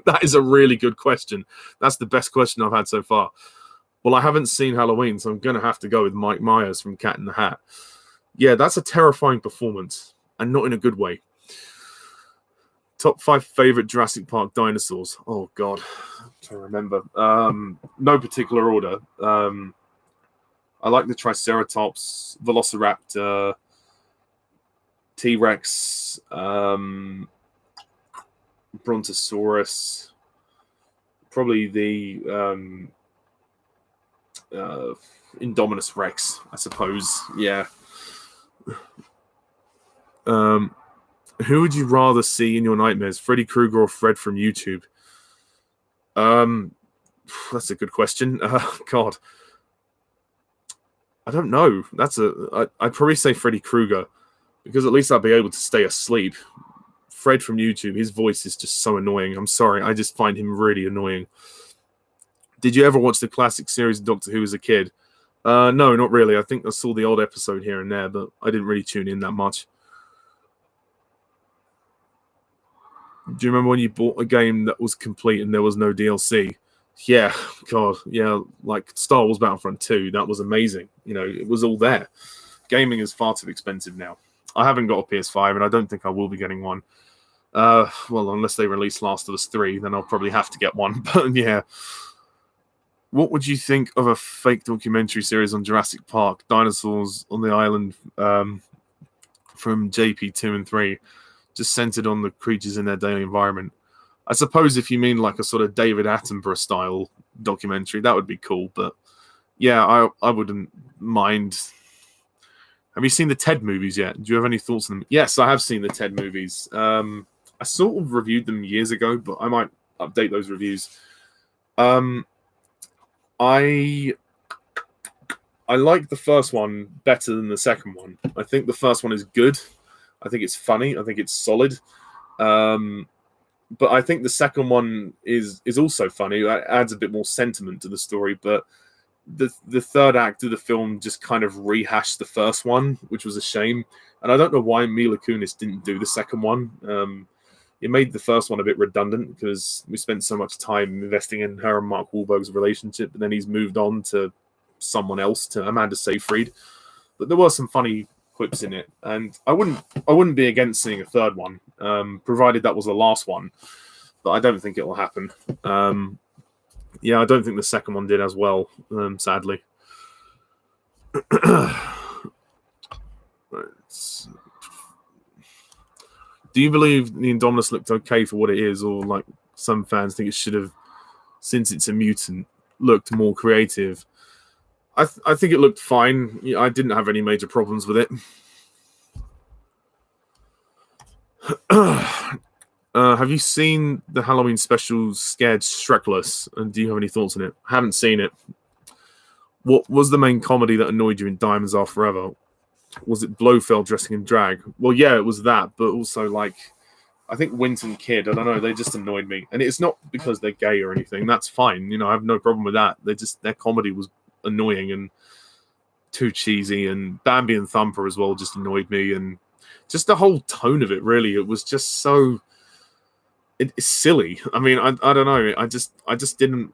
That is a really good question. That's the best question I've had so far. Well, I haven't seen Halloween, so I'm going to have to go with Mike Myers from Cat in the Hat. Yeah, that's a terrifying performance, and not in a good way. Top 5 favorite Jurassic Park dinosaurs. Oh, God. I'm trying to remember. No particular order. I like the Triceratops, Velociraptor, T-Rex, Brontosaurus, probably the Indominus Rex, I suppose. Yeah. Who would you rather see in your nightmares, Freddy Krueger or Fred from YouTube? That's a good question. God, I don't know. I'd probably say Freddy Krueger, because at least I'd be able to stay asleep. Fred from YouTube, his voice is just so annoying. I'm sorry, I just find him really annoying. Did you ever watch the classic series of Doctor Who as a kid? No, not really. I think I saw the old episode here and there, but I didn't really tune in that much. Do you remember when you bought a game that was complete and there was no DLC? Yeah, God, yeah, like Star Wars Battlefront 2, that was amazing. It was all there. Gaming is far too expensive now. I haven't got a PS5, and I don't think I will be getting one. Well, unless they release Last of Us 3, then I'll probably have to get one. But yeah. What would you think of a fake documentary series on Jurassic Park, Dinosaurs on the Island, from JP 2 and 3? Just centered on the creatures in their daily environment. I suppose if you mean like a sort of David Attenborough style documentary, that would be cool. But yeah, I wouldn't mind. Have you seen the Ted movies yet? Do you have any thoughts on them? Yes, I have seen the Ted movies. I sort of reviewed them years ago, but I might update those reviews. I like the first one better than the second one. I think the first one is good. I think it's funny. I think it's solid. But I think the second one is also funny. It adds a bit more sentiment to the story. But the third act of the film just kind of rehashed the first one, which was a shame. And I don't know why Mila Kunis didn't do the second one. It made the first one a bit redundant because we spent so much time investing in her and Mark Wahlberg's relationship, but then he's moved on to someone else, to Amanda Seyfried. But there were some funny quips in it, and I wouldn't be against seeing a third one, provided that was the last one. But I don't think it will happen. Yeah, I don't think the second one did as well, sadly. Do you believe the Indominus looked okay for what it is, or like some fans think it should have, since it's a mutant, looked more creative? I think it looked fine. I didn't have any major problems with it. Have you seen the Halloween special Scared Shrekless? And do you have any thoughts on it? I haven't seen it. What was the main comedy that annoyed you in Diamonds Are Forever? Was it Blofeld dressing in drag? Well, yeah, it was that, but also, like, I think Winton Kid, I don't know, they just annoyed me. And it's not because they're gay or anything. That's fine. I have no problem with that. Their comedy was annoying and too cheesy, and Bambi and Thumper as well just annoyed me, and just the whole tone of it, really, it was just so it's silly. I mean, I don't know. I just didn't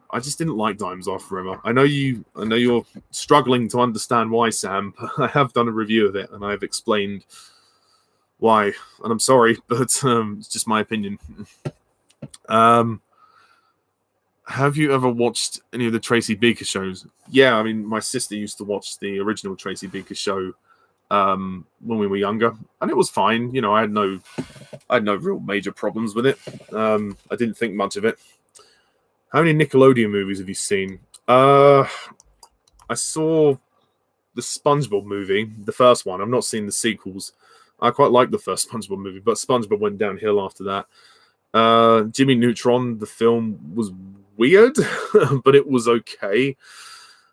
like Diamonds Are Forever. I know you're struggling to understand why, Sam, but I have done a review of it and I've explained why, and I'm sorry, but it's just my opinion. Have you ever watched any of the Tracy Beaker shows? Yeah, I mean, my sister used to watch the original Tracy Beaker show when we were younger, and it was fine. I had no I had no real major problems with it. I didn't think much of it. How many Nickelodeon movies have you seen? I saw the SpongeBob movie, the first one. I've not seen the sequels. I quite like the first SpongeBob movie, but SpongeBob went downhill after that. Jimmy Neutron, the film, was weird, but it was okay.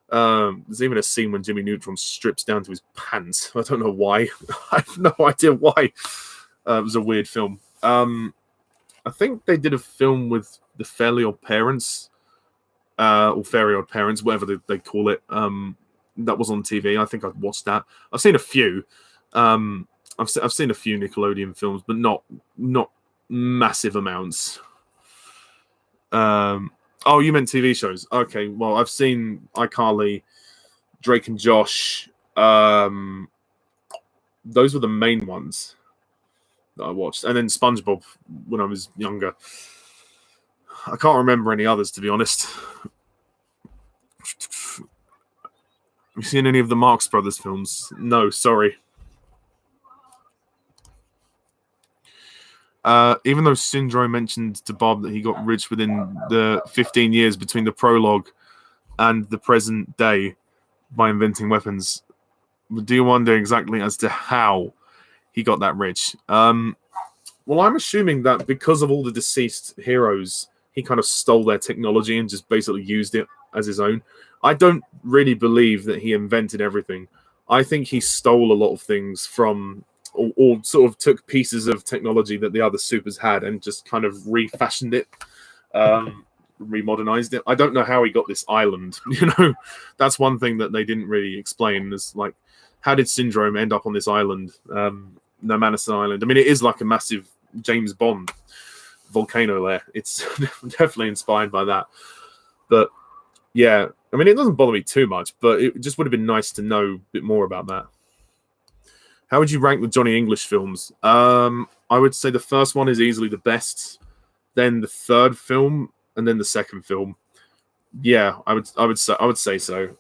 There's even a scene when Jimmy Neutron strips down to his pants. I don't know why. I have no idea why. It was a weird film. I think they did a film with the Fairly Odd Parents, or Fairy Odd Parents, whatever they call it. That was on TV. I think I'd watched that. I've seen a few. I've seen a few Nickelodeon films, but not massive amounts. Oh, you meant TV shows. Okay, well, I've seen iCarly, Drake and Josh. Those were the main ones that I watched. And then SpongeBob when I was younger. I can't remember any others, to be honest. Have you seen any of the Marx Brothers films? No, sorry. Even though Syndrome mentioned to Bob that he got rich within the 15 years between the prologue and the present day by inventing weapons, do you wonder exactly as to how he got that rich? Well, I'm assuming that because of all the deceased heroes, he kind of stole their technology and just basically used it as his own. I don't really believe that he invented everything. I think he stole a lot of things from... Or sort of took pieces of technology that the other supers had and just kind of refashioned it, remodernized it. I don't know how he got this island. That's one thing that they didn't really explain. Is like, how did Syndrome end up on this island, No Manison Island? I mean, it is like a massive James Bond volcano there. It's definitely inspired by that. But yeah, I mean, it doesn't bother me too much, but it just would have been nice to know a bit more about that. How would you rank the Johnny English films? I would say the first one is easily the best, then the third film, and then the second film. Yeah, I would say so.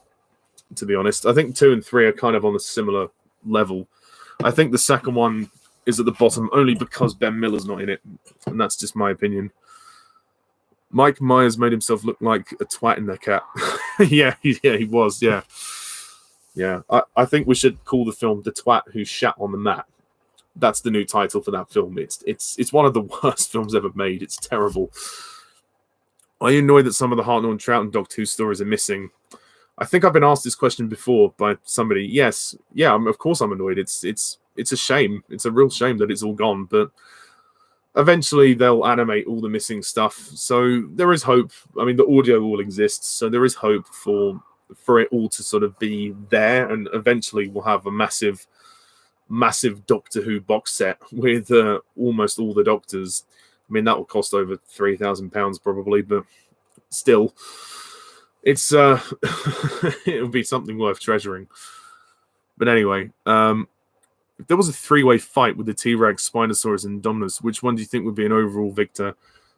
To be honest, I think 2 and 3 are kind of on a similar level. I think the second one is at the bottom only because Ben Miller's not in it, and that's just my opinion. Mike Myers made himself look like a twat in the cat. yeah, he was. Yeah. Yeah, I think we should call the film "The Twat Who Shat on the Mat." That's the new title for that film. It's one of the worst films ever made. It's terrible. Are you annoyed that some of the Hartnell and Troughton Dog 2 stories are missing? I think I've been asked this question before by somebody. Yes, yeah, of course I'm annoyed. It's a shame. It's a real shame that it's all gone. But eventually they'll animate all the missing stuff. So there is hope. I mean, the audio all exists, so there is hope for it all to sort of be there, and eventually we'll have a massive Doctor Who box set with almost all the Doctors. I mean, that will cost over £3,000 probably, but still, it's it'll be something worth treasuring. But anyway, if there was a 3-way fight with the T-Rex, Spinosaurus, and Indominus, which one do you think would be an overall victor?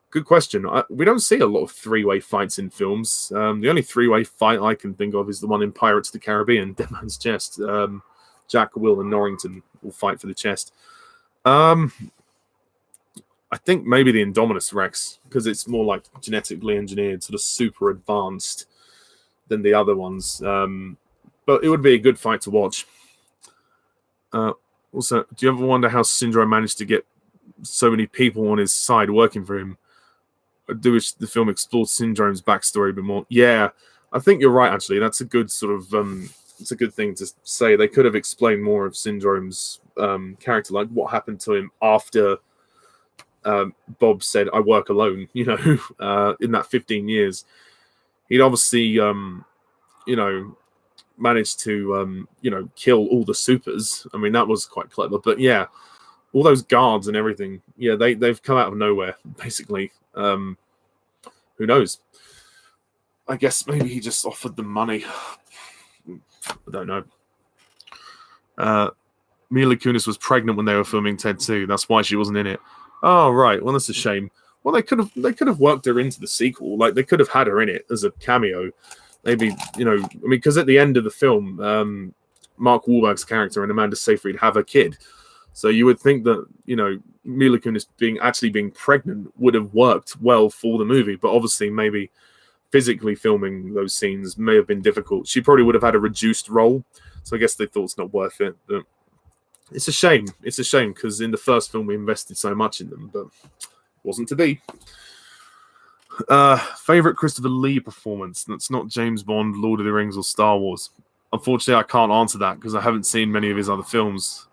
Good question. We don't see a lot of 3-way fights in films. The only 3-way fight I can think of is the one in Pirates of the Caribbean, Dead Man's Chest. Jack, Will, and Norrington will fight for the chest. I think maybe the Indominus Rex, because it's more like genetically engineered, sort of super advanced than the other ones. But it would be a good fight to watch. Also, do you ever wonder how Syndrome managed to get so many people on his side working for him? Do wish the film explored Syndrome's backstory a bit more. Yeah, I think you're right, actually. That's a good sort of... it's a good thing to say. They could have explained more of Syndrome's character, like what happened to him after Bob said, I work alone, in that 15 years. He'd obviously, managed to, kill all the supers. I mean, that was quite clever. But yeah, all those guards and everything, yeah, they've come out of nowhere, basically. Who knows? I guess maybe he just offered them money. I don't know. Mila Kunis was pregnant when they were filming Ted 2. That's why she wasn't in it. Oh, right. Well, that's a shame. Well, they could have worked her into the sequel. Like, they could have had her in it as a cameo. Maybe, because at the end of the film, Mark Wahlberg's character and Amanda Seyfried have a kid. So you would think that, Mila Kunis being pregnant would have worked well for the movie, but obviously maybe physically filming those scenes may have been difficult. She probably would have had a reduced role, so I guess they thought it's not worth it. But it's a shame. It's a shame because in the first film we invested so much in them, but it wasn't to be. Favorite Christopher Lee performance that's not James Bond, Lord of the Rings, or Star Wars? Unfortunately, I can't answer that because I haven't seen many of his other films.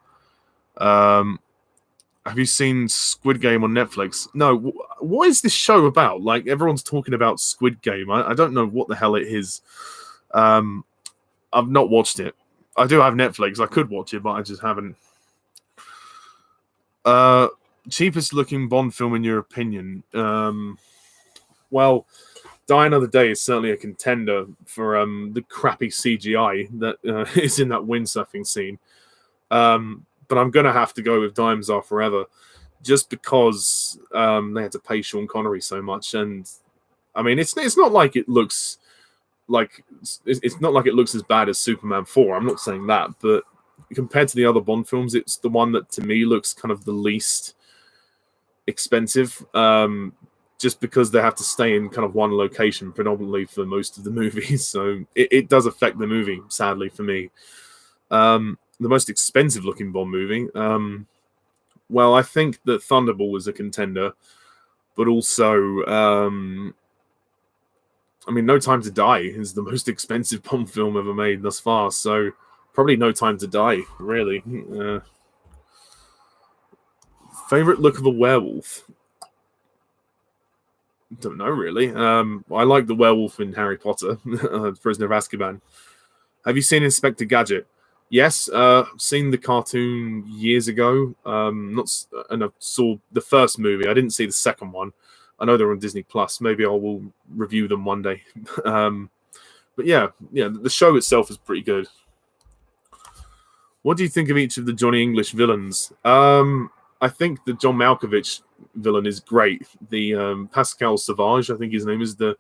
Have you seen Squid Game on Netflix? No. What is this show about? Like, everyone's talking about Squid Game. I don't know what the hell it is. I've not watched it. I do have Netflix. I could watch it, but I just haven't. Cheapest looking Bond film in your opinion? Well, Die Another Day is certainly a contender for the crappy CGI that is in that windsurfing scene. But I'm going to have to go with Diamonds Are Forever just because they had to pay Sean Connery so much. And, I mean, it's not like it looks it's not like it looks as bad as Superman 4. I'm not saying that. But compared to the other Bond films, it's the one that, to me, looks kind of the least expensive. Just because they have to stay in kind of one location predominantly for most of the movies. So it does affect the movie, sadly, for me. The most expensive looking Bond movie. Well, I think that Thunderball is a contender, but also, No Time to Die is the most expensive Bond film ever made thus far. So probably No Time to Die, really. Favorite look of a werewolf? Don't know, really. I like the werewolf in Harry Potter, Prisoner of Azkaban. Have you seen Inspector Gadget? Yes, seen the cartoon years ago. And I saw the first movie. I didn't see the second one. I know they're on Disney Plus. Maybe I will review them one day. But yeah, the show itself is pretty good. What do you think of each of the Johnny English villains? I think the John Malkovich villain is great. The Pascal Sauvage, I think his name is, the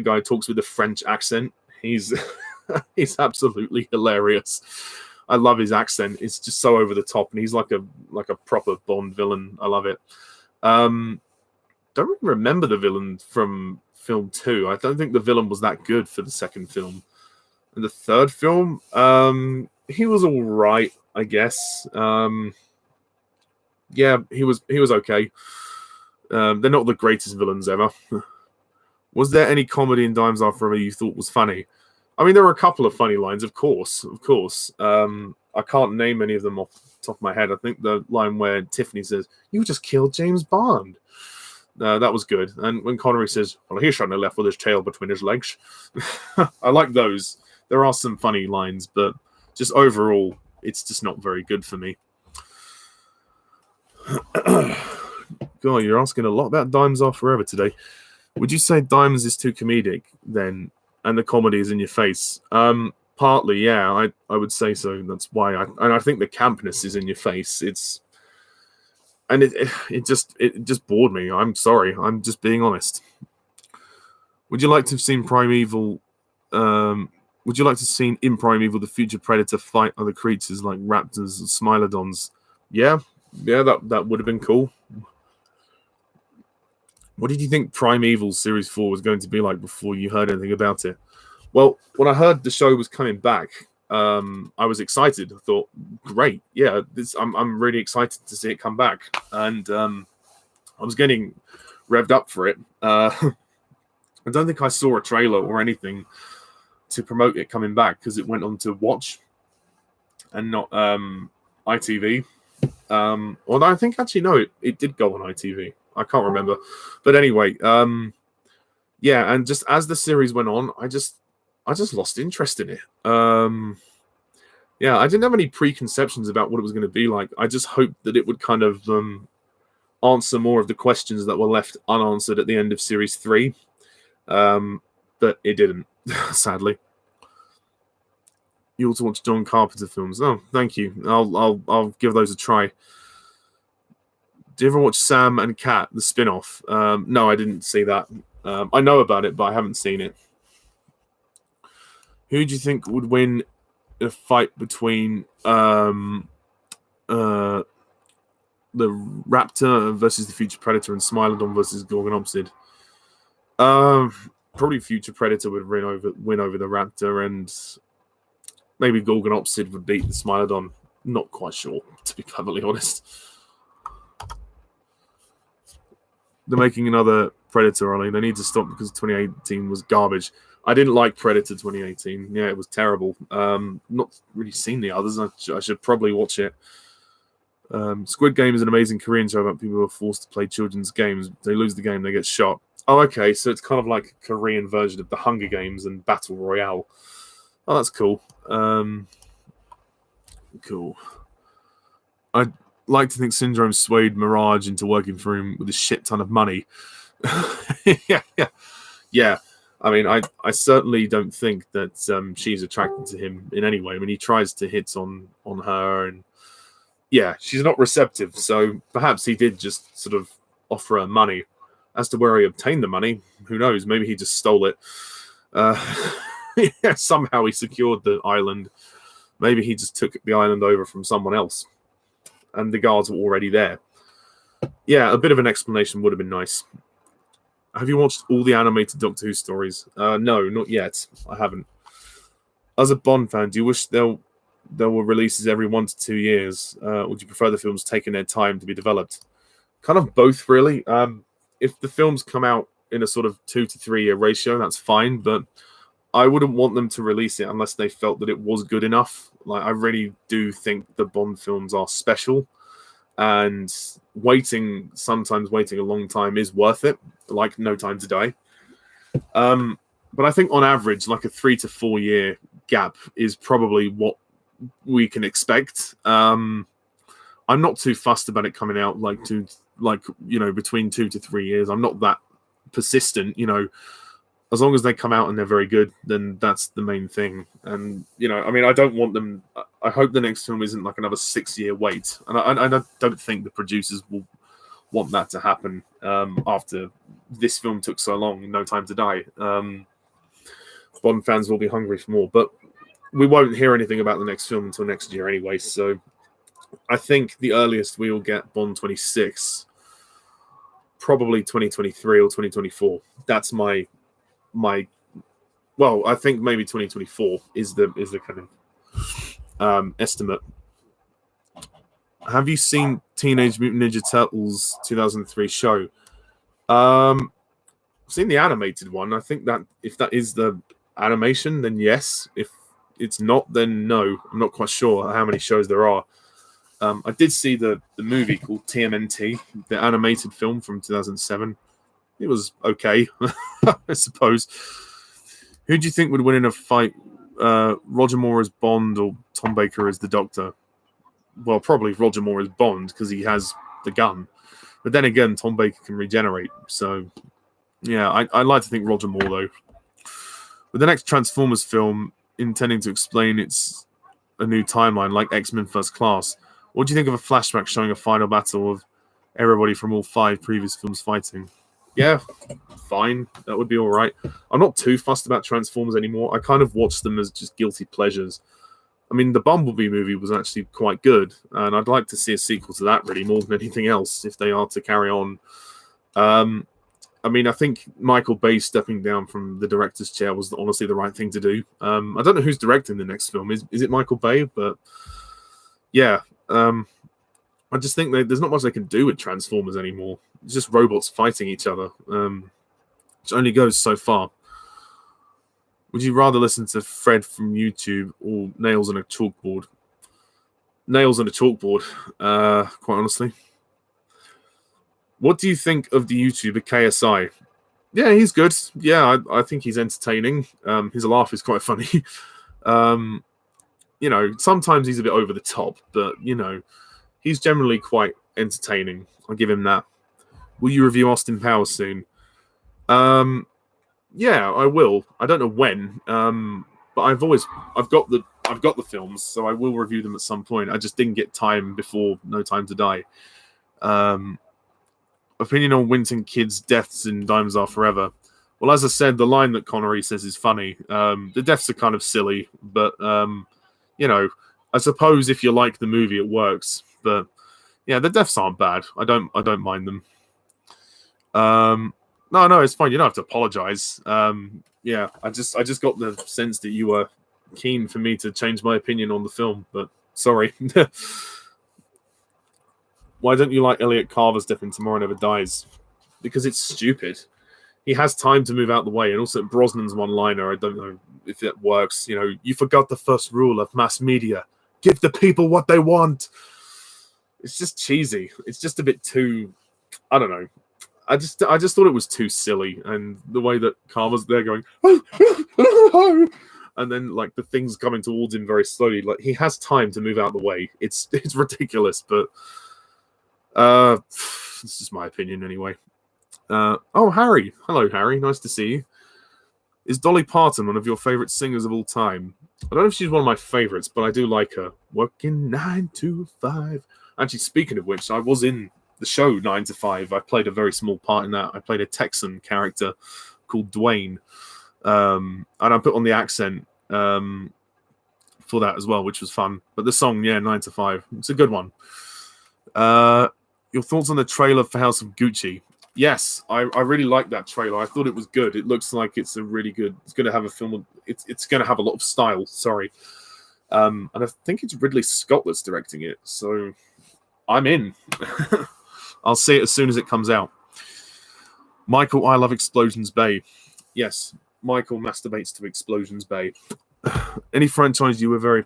guy who talks with a French accent. He's he's absolutely hilarious. I love his accent. It's just so over the top, and he's like a proper Bond villain. I love it. Don't really remember the villain from film 2. I don't think the villain was that good for the second film. And the third film, he was all right, I guess. Yeah, he was okay. They're not the greatest villains ever. Was there any comedy in Dimes Are Forever you thought was funny? I mean, there were a couple of funny lines, of course. I can't name any of them off the top of my head. I think the line where Tiffany says, "You just killed James Bond." That was good. And when Connery says, "Well, he shouldn't have left with his tail between his legs." I like those. There are some funny lines, but just overall, it's just not very good for me. God, you're asking a lot about Dimes Are Forever today. Would you say Diamonds is too comedic then, and the comedy is in your face? Partly, yeah, I would say so. That's why I think the campness is in your face. It just bored me. I'm sorry. I'm just being honest. Would you like to have seen Primeval? Would you like to have seen in Primeval the future predator fight other creatures like raptors and smilodons? Yeah, that would have been cool. What did you think Primeval Series 4 was going to be like before you heard anything about it? Well, when I heard the show was coming back, I was excited. I thought, great, yeah, I'm really excited to see it come back. And I was getting revved up for it. I don't think I saw a trailer or anything to promote it coming back because it went on to Watch and not ITV. Although I think actually, no, it did go on ITV. I can't remember. But anyway, yeah, and just as the series went on, I just lost interest in it. Yeah, I didn't have any preconceptions about what it was going to be like. I just hoped that it would kind of answer more of the questions that were left unanswered at the end of Series 3. But it didn't, sadly. You also watch John Carpenter films. Oh, thank you. I'll give those a try. Do you ever watch Sam and Cat, the spin-off? No, I didn't see that. I know about it, but I haven't seen it. Who do you think would win a fight between the Raptor versus the Future Predator and Smilodon versus Gorgonopsid. Probably Future Predator would win over the Raptor, and maybe Gorgonopsid would beat the Smilodon. Not quite sure, to be perfectly honest. They're making another Predator, Ollie. They need to stop because 2018 was garbage. I didn't like Predator 2018. Yeah, it was terrible. Not really seen the others. I should probably watch it. Squid Game is an amazing Korean show about people who are forced to play children's games. If they lose the game, they get shot. Oh, okay. So it's kind of like a Korean version of the Hunger Games and Battle Royale. Oh, that's cool. Cool. I'd like to think Syndrome swayed Mirage into working for him with a shit ton of money. Yeah. I mean, I certainly don't think that she's attracted to him in any way. I mean, he tries to hit on her, and yeah, she's not receptive. So perhaps he did just sort of offer her money. As to where he obtained the money, who knows? Maybe he just stole it. Yeah, somehow he secured the island. Maybe he just took the island over from someone else, and the guards were already there. Yeah, a bit of an explanation would have been nice. Have you watched all the animated Doctor Who stories? No, not yet. I haven't. As a Bond fan, do you wish there were releases every 1 to 2 years? Would you prefer the films taking their time to be developed? Kind of both, really. If the films come out in a sort of 2 to 3 year ratio, that's fine, but I wouldn't want them to release it unless they felt that it was good enough. Like, I really do think the Bond films are special, and sometimes waiting a long time is worth it, like No Time to Die. But I think on average, like a 3 to 4 year gap is probably what we can expect. I'm not too fussed about it coming out between 2 to 3 years. I'm not that persistent, as long as they come out and they're very good, then that's the main thing. And, I mean, I don't want them. I hope the next film isn't like another 6 year wait. And I don't think the producers will want that to happen after this film took so long, No Time to Die. Bond fans will be hungry for more, but we won't hear anything about the next film until next year anyway. So I think the earliest we will get Bond 26, probably 2023 or 2024. That's my well, I think maybe 2024 is the kind of estimate. Have you seen Teenage Mutant Ninja Turtles 2003 show? I've seen the animated one. I think that if that is the animation, then yes. If it's not, then no. I'm not quite sure how many shows there are. I did see the movie called TMNT, the animated film from 2007. It was okay, I suppose. Who do you think would win in a fight? Roger Moore as Bond or Tom Baker as the Doctor? Well, probably Roger Moore as Bond because he has the gun. But then again, Tom Baker can regenerate. So, yeah, I like to think Roger Moore, though. With the next Transformers film intending to explain it's a new timeline like X-Men First Class, what do you think of a flashback showing a final battle of everybody from all 5 previous films fighting? Yeah, fine. That would be all right. I'm not too fussed about Transformers anymore. I kind of watch them as just guilty pleasures. I mean, the Bumblebee movie was actually quite good, and I'd like to see a sequel to that, really, more than anything else, if they are to carry on. I mean, I think Michael Bay stepping down from the director's chair was honestly the right thing to do. I don't know who's directing the next film. Is it Michael Bay? But, yeah. I just think there's not much they can do with Transformers anymore. It's just robots fighting each other, which only goes so far. Would you rather listen to Fred from YouTube or Nails on a Chalkboard? Nails on a Chalkboard, quite honestly. What do you think of the YouTuber KSI? Yeah, he's good. Yeah, I think he's entertaining. His laugh is quite funny. Sometimes he's a bit over the top, but, he's generally quite entertaining. I'll give him that. Will you review Austin Powers soon? Yeah, I will. I don't know when, but I've got the films, so I will review them at some point. I just didn't get time before No Time to Die. Opinion on Winton Kid's deaths in Diamonds Are Forever. Well, as I said, the line that Connery says is funny. The deaths are kind of silly, but I suppose if you like the movie, it works. But Yeah, the deaths aren't bad. I don't mind them. No, it's fine. You don't have to apologize. Yeah, I just got the sense that you were keen for me to change my opinion on the film, but sorry. Why don't you like Elliot Carver's death in Tomorrow Never Dies? Because it's stupid. He has time to move out the way, and also Brosnan's one-liner, I don't know if it works. You know, you forgot the first rule of mass media: give the people what they want. It's just cheesy. It's just a bit too, I don't know. I just thought it was too silly, and the way that Carver's there going, and then like the things coming towards him very slowly, like he has time to move out the way. It's ridiculous, but this is my opinion anyway. Oh, Harry. Hello, Harry. Nice to see you. Is Dolly Parton one of your favorite singers of all time? I don't know if she's one of my favorites, but I do like her. Working 9 to 5. Actually, speaking of which, I was in the show 9 to 5. I played a very small part in that. I played a Texan character called Dwayne. And I put on the accent for that as well, which was fun. But the song, 9 to 5. It's a good one. Your thoughts on the trailer for House of Gucci? Yes, I really like that trailer. I thought it was good. It looks like it's a really good. It's going to have a film. It's going to have a lot of style. Sorry, and I think it's Ridley Scott that's directing it. So I'm in. I'll see it as soon as it comes out. Michael, I love Explosions Bay. Yes, Michael masturbates to Explosions Bay. Any franchise you were very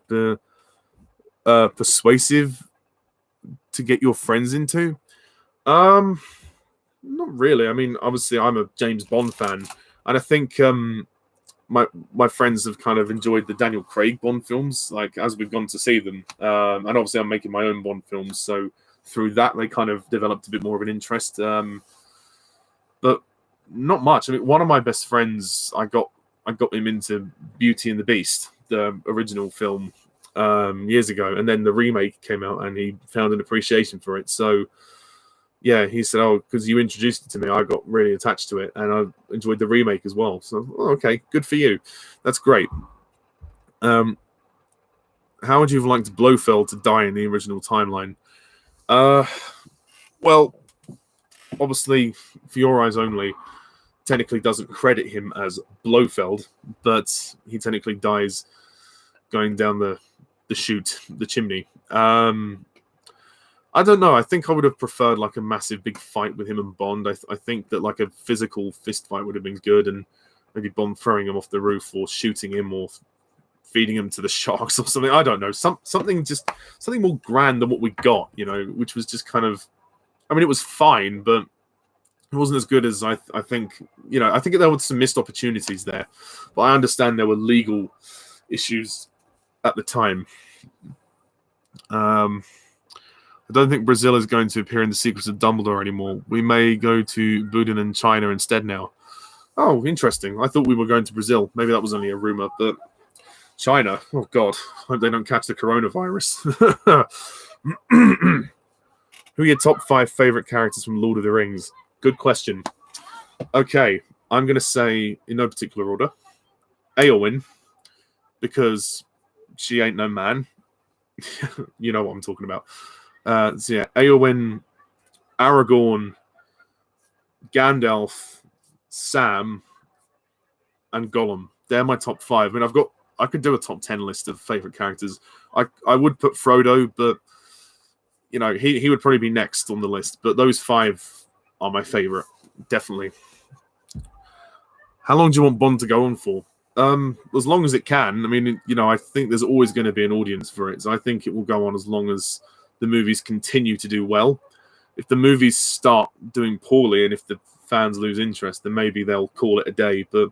persuasive to get your friends into? Not really. I mean, obviously, I'm a James Bond fan, and I think my friends have kind of enjoyed the Daniel Craig Bond films, like as we've gone to see them. And obviously, I'm making my own Bond films, so through that, they kind of developed a bit more of an interest. But not much. I mean, one of my best friends, I got him into Beauty and the Beast, the original film, years ago, and then the remake came out, and he found an appreciation for it. So. Yeah, he said, "Oh, because you introduced it to me, I got really attached to it, and I enjoyed the remake as well." So, okay, good for you. That's great. How would you have liked Blofeld to die in the original timeline? Well, obviously, for your eyes only, technically doesn't credit him as Blofeld, but he technically dies going down the chute, the chimney. I don't know. I think I would have preferred like a massive big fight with him and Bond. I think that like a physical fist fight would have been good, and maybe Bond throwing him off the roof or shooting him or feeding him to the sharks or something. I don't know. Something more grand than what we got, which was just kind of. I mean, it was fine, but it wasn't as good as I think. I think there were some missed opportunities there, but I understand there were legal issues at the time. I don't think Brazil is going to appear in the Secrets of Dumbledore anymore. We may go to Bhutan and China instead now. Oh, interesting. I thought we were going to Brazil. Maybe that was only a rumor, but China. Oh, God. Hope they don't catch the coronavirus. Who are your top 5 favorite characters from Lord of the Rings? Good question. Okay, I'm going to say, in no particular order, Eowyn, because she ain't no man. You know what I'm talking about. So yeah, Eowyn, Aragorn, Gandalf, Sam, and Gollum. They're my top 5. I mean, I could do a top 10 list of favorite characters. I would put Frodo, but he would probably be next on the list. But those 5 are my favorite, definitely. How long do you want Bond to go on for? As long as it can. I mean, I think there's always going to be an audience for it. So I think it will go on as long as the movies continue to do well. If the movies start doing poorly and if the fans lose interest, then maybe they'll call it a day. But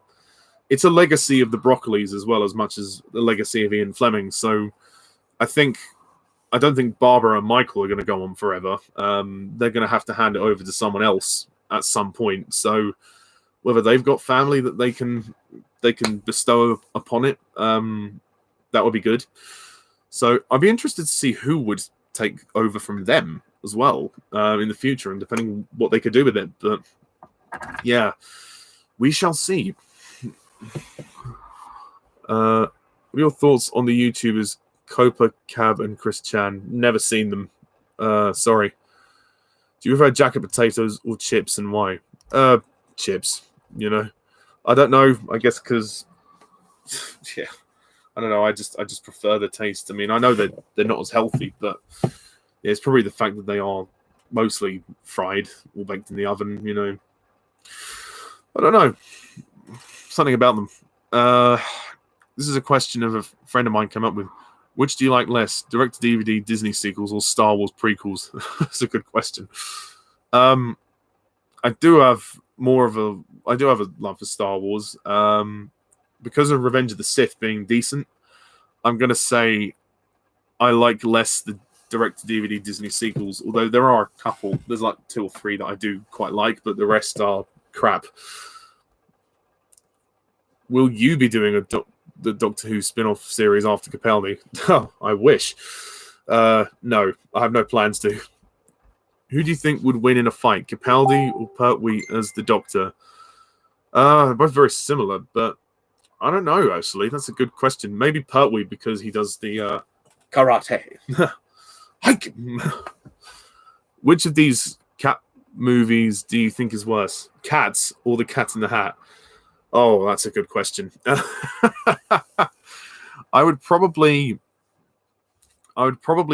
it's a legacy of the Broccolis as well as much as the legacy of Ian Fleming. So I don't think Barbara and Michael are going to go on forever. They're going to have to hand it over to someone else at some point. So whether they've got family that they can bestow upon it, that would be good. So I'd be interested to see who would take over from them as well in the future, and depending what they could do with it. But yeah, we shall see. What are your thoughts on the YouTubers Copa, Cab, and Chris Chan? Never seen them. Sorry. Do you prefer jacket potatoes or chips, and why? Chips. You know, I don't know. I guess because, yeah, I don't know. I just prefer the taste. I mean, I know that they're not as healthy, but yeah, it's probably the fact that they are mostly fried or baked in the oven. You know, I don't know. Something about them. This is a question of a friend of mine came up with. Which do you like less, direct-to-DVD Disney sequels or Star Wars prequels? That's a good question. I do have a love for Star Wars. Because of Revenge of the Sith being decent, I'm gonna say I like less the direct-to-DVD Disney sequels. Although there are a couple, there's like 2 or 3 that I do quite like, but the rest are crap. Will you be doing the Doctor Who spin-off series after Capaldi? Oh, I wish. No, I have no plans to. Who do you think would win in a fight, Capaldi or Pertwee as the Doctor? They're both very similar, but I don't know, actually. That's a good question. Maybe Pertwee because he does the karate. Hike! Which of these cat movies do you think is worse? Cats or The Cat in the Hat? Oh, that's a good question. I would probably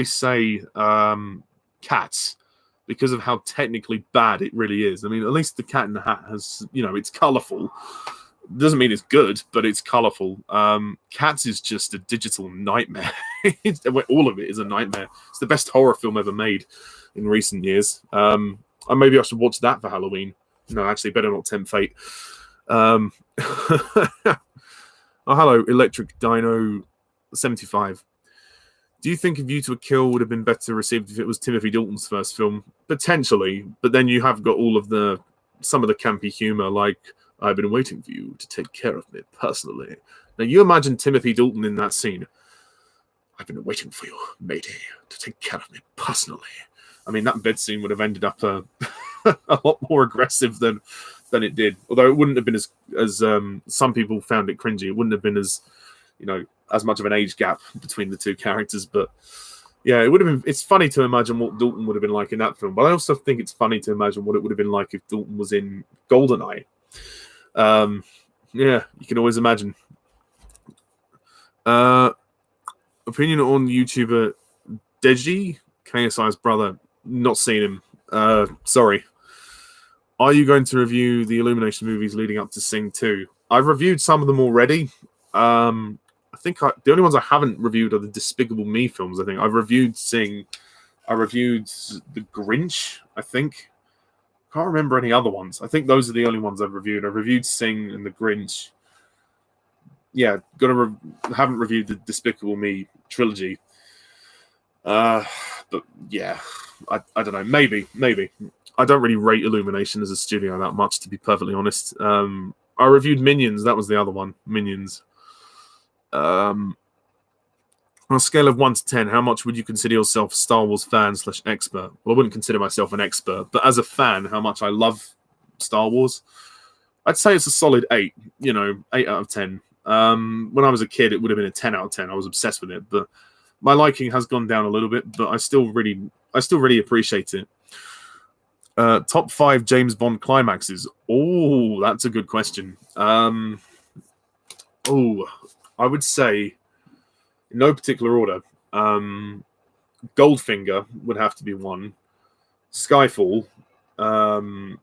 say Cats because of how technically bad it really is. I mean, at least The Cat in the Hat has, it's colourful. Doesn't mean it's good, but it's colourful. Cats is just a digital nightmare. All of it is a nightmare. It's the best horror film ever made in recent years. And maybe I should watch that for Halloween. No, actually, better not tempt fate. Oh, hello, Electric Dino 75. Do you think A View to a Kill would have been better received if it was Timothy Dalton's first film? Potentially, but then you have got some of the campy humor, like I've been waiting for you to take care of me personally. Now you imagine Timothy Dalton in that scene. I've been waiting for you, matey, to take care of me personally. I mean, that bed scene would have ended up a lot more aggressive than it did. Although it wouldn't have been as some people found it cringy. It wouldn't have been as much of an age gap between the two characters. But yeah, it would have been. It's funny to imagine what Dalton would have been like in that film. But I also think it's funny to imagine what it would have been like if Dalton was in GoldenEye. Yeah, you can always imagine. Opinion on YouTuber Deji, KSI's brother. Not seen him. Sorry. Are you going to review the Illumination movies leading up to Sing 2? I've reviewed some of them already. I think the only ones I haven't reviewed are the Despicable Me films, I think. I've reviewed Sing. I reviewed The Grinch, I think. Can't remember any other ones. I think those are the only ones I've reviewed. I've reviewed Sing and The Grinch. Yeah, haven't reviewed the Despicable Me trilogy. But yeah, I don't know. Maybe. I don't really rate Illumination as a studio that much, to be perfectly honest. I reviewed Minions. That was the other one. Minions. On a scale of 1 to 10, how much would you consider yourself a Star Wars fan / expert? Well, I wouldn't consider myself an expert, but as a fan, how much I love Star Wars, I'd say it's a solid 8. 8 out of 10. When I was a kid, it would have been a 10 out of 10. I was obsessed with it, but my liking has gone down a little bit, but I still really appreciate it. Top 5 James Bond climaxes. Oh, that's a good question. I would say, in no particular order, Goldfinger would have to be one. Skyfall, The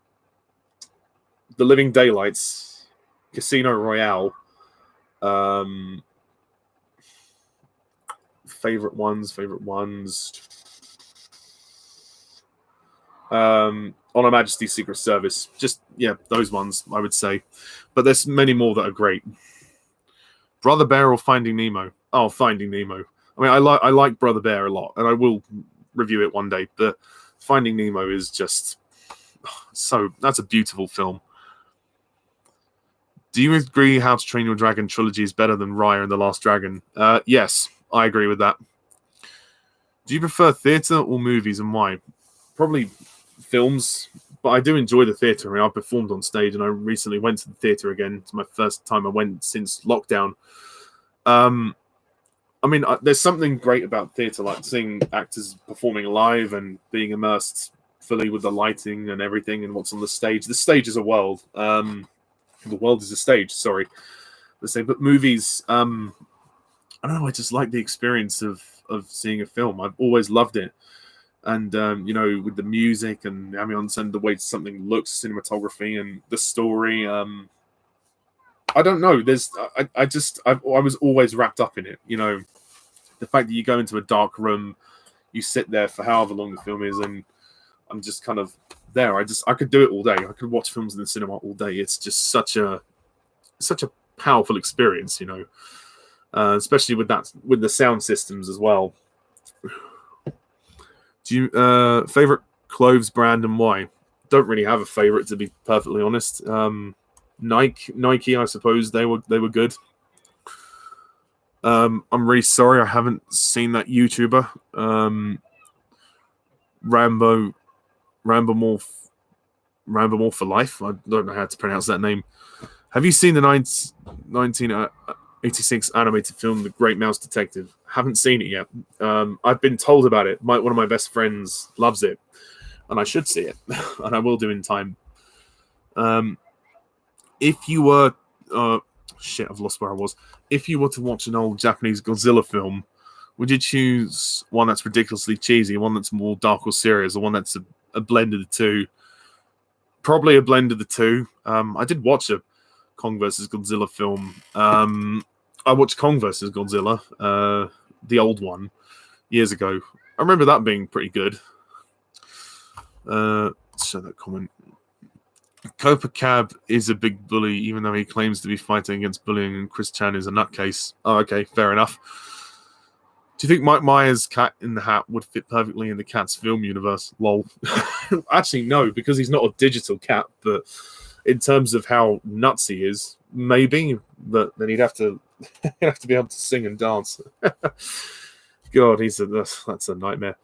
Living Daylights, Casino Royale. Favorite ones. On Her Majesty's Secret Service. Just, yeah, those ones, I would say. But there's many more that are great. Brother Bear or Finding Nemo? Oh, Finding Nemo. I mean, I like Brother Bear a lot, and I will review it one day, but Finding Nemo is just that's a beautiful film. Do you agree How to Train Your Dragon trilogy is better than Raya and the Last Dragon? Yes, I agree with that. Do you prefer theatre or movies, and why? Probably films, but I do enjoy the theatre. I mean, I performed on stage, and I recently went to the theatre again. It's my first time I went since lockdown. I mean, there's something great about theatre, like seeing actors performing live and being immersed fully with the lighting and everything and what's on the stage. The stage is a world. The world is a stage. Sorry, let's say. But movies, I don't know. I just like the experience of seeing a film. I've always loved it, and you know, with the music and the ambience and the way something looks, cinematography and the story. I don't know. I was always wrapped up in it. You know, the fact that you go into a dark room, you sit there for however long the film is, and I'm just kind of there. I could do it all day. I could watch films in the cinema all day. It's just such a powerful experience, you know, especially with the sound systems as well. Do you favorite clothes brand and why? Don't really have a favorite, to be perfectly honest. Nike, I suppose they were good. I'm really sorry I haven't seen that YouTuber. Rambo More for Life. I don't know how to pronounce that name. Have you seen the 1986 animated film, The Great Mouse Detective? Haven't seen it yet. I've been told about it. One of my best friends loves it, and I should see it, and I will do in time. If you were... I've lost where I was. If you were to watch an old Japanese Godzilla film, would you choose one that's ridiculously cheesy, one that's more dark or serious, or one that's a blend of the two? Probably a blend of the two. I did watch a Kong vs. Godzilla film. I watched Kong vs. Godzilla, the old one, years ago. I remember that being pretty good. Let's show that comment. Copa Cab is a big bully, even though he claims to be fighting against bullying, and Chris Chan is a nutcase. Oh, okay, fair enough. Do you think Mike Myers' Cat in the Hat would fit perfectly in the Cat's film universe? Lol. Actually, no, because he's not a digital cat, but in terms of how nuts he is, maybe, but then he'd have to be able to sing and dance. God, that's a nightmare.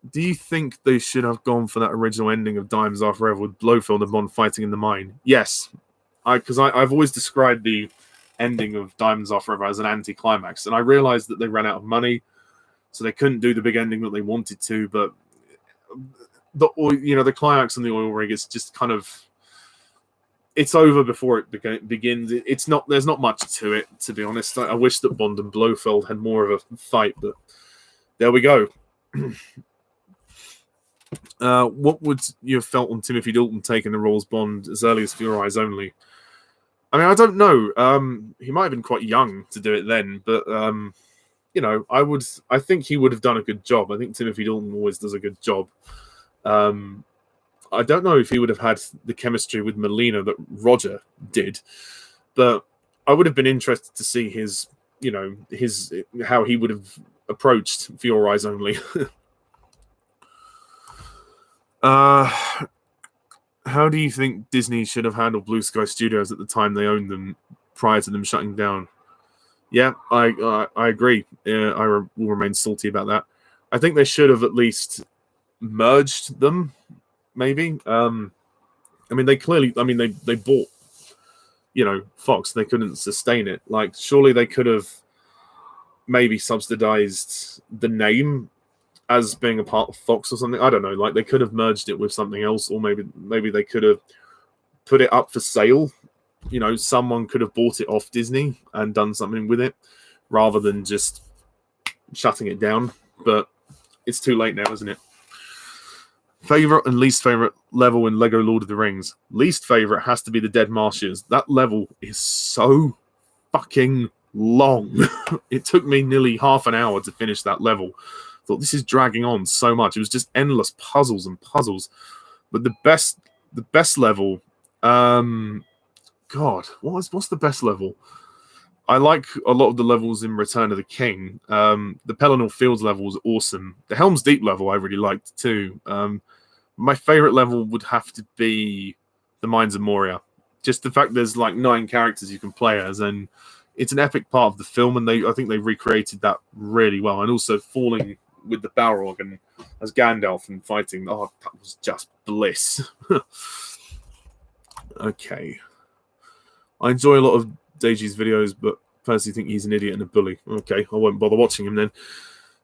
Do you think they should have gone for that original ending of Diamonds Are Forever with Blofeld and Bond fighting in the mine? Yes. Because I've always described the ending of Diamonds Are Forever as an anti-climax, and I realized that they ran out of money, so they couldn't do the big ending that they wanted to, but the climax on the oil rig is just kind of... It's over before it begins. There's not much to it, to be honest. I wish that Bond and Blofeld had more of a fight, but there we go. What would you have felt on Timothy Dalton taking the role as Bond as early as For Your Eyes Only? I mean, I don't know. He might have been quite young to do it then, but you know, I think he would have done a good job. I think Timothy Dalton always does a good job. I don't know if he would have had the chemistry with Melina that Roger did, but I would have been interested to see how he would have approached For Your Eyes Only. How do you think Disney should have handled Blue Sky Studios at the time they owned them, prior to them shutting down? Yeah, I agree. I will remain salty about that. I think they should have at least merged them, maybe. I mean, they bought, Fox. They couldn't sustain it. Like, surely they could have maybe subsidized the name as being a part of Fox or something. I don't know. Like, they could have merged it with something else, or maybe they could have put it up for sale. Someone could have bought it off Disney and done something with it, rather than just shutting it down. But it's too late now, isn't it? Favorite and least favorite level in Lego Lord of the Rings. Least favorite has to be the Dead Marshes. That level is so fucking long. It took me nearly half an hour to finish that level. Thought, this is dragging on so much. It was just endless puzzles and puzzles. But the best level, God, what's the best level? I like a lot of the levels in Return of the King. The Pelennor Fields level was awesome. The Helm's Deep level I really liked too. My favorite level would have to be the Mines of Moria. Just the fact there's like 9 characters you can play as, and it's an epic part of the film, and I think they recreated that really well. And also falling with the Balrog and as Gandalf and fighting, that was just bliss. Okay. I enjoy a lot of Deiji's videos, but personally think he's an idiot and a bully. Okay, I won't bother watching him then.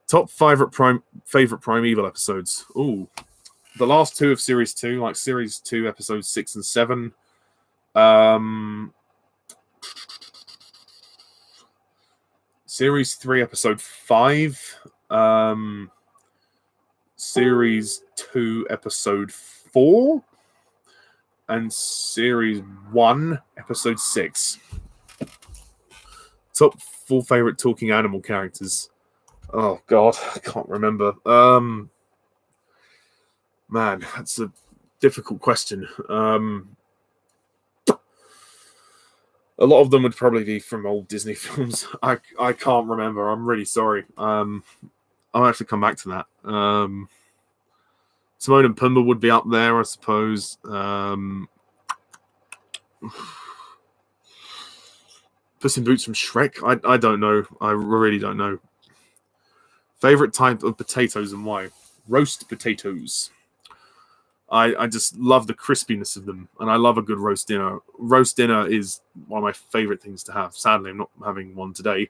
Top favorite Primeval episodes. Ooh, the last two of Series 2, like Series 2, Episodes 6 and 7. Series 3, Episode 5. Series 2, Episode 4. And Series 1, Episode 6. Top 4 favorite talking animal characters. Oh, God, I can't remember. Man, that's a difficult question. A lot of them would probably be from old Disney films. I can't remember. I'm really sorry. I'll have to come back to that. Timon and Pumbaa would be up there, I suppose. Puss in Boots from Shrek? I don't know. I really don't know. Favorite type of potatoes and why? Roast potatoes. I just love the crispiness of them, and I love a good roast dinner. Roast dinner is one of my favorite things to have. Sadly, I'm not having one today,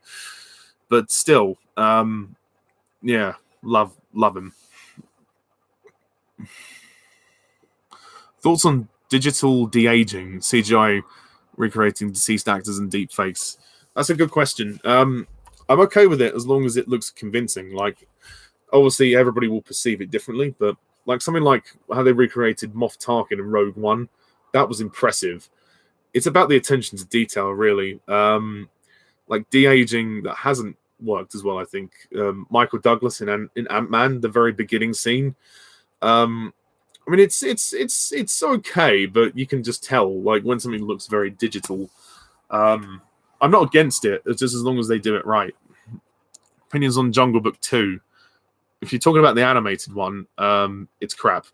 but still, yeah, love them. Thoughts on digital de-aging, CGI recreating deceased actors and deep fakes? That's a good question. I'm okay with it as long as it looks convincing. Like, obviously, everybody will perceive it differently, but like something like how they recreated Moff Tarkin in Rogue One, that was impressive. It's about the attention to detail, really. Like de-aging that hasn't worked as well, I think. Michael Douglas in Ant-Man, the very beginning scene. I mean, it's okay, but you can just tell, like, when something looks very digital. I'm not against it, it's just as long as they do it right. Opinions on Jungle Book 2. If you're talking about the animated one, it's crap.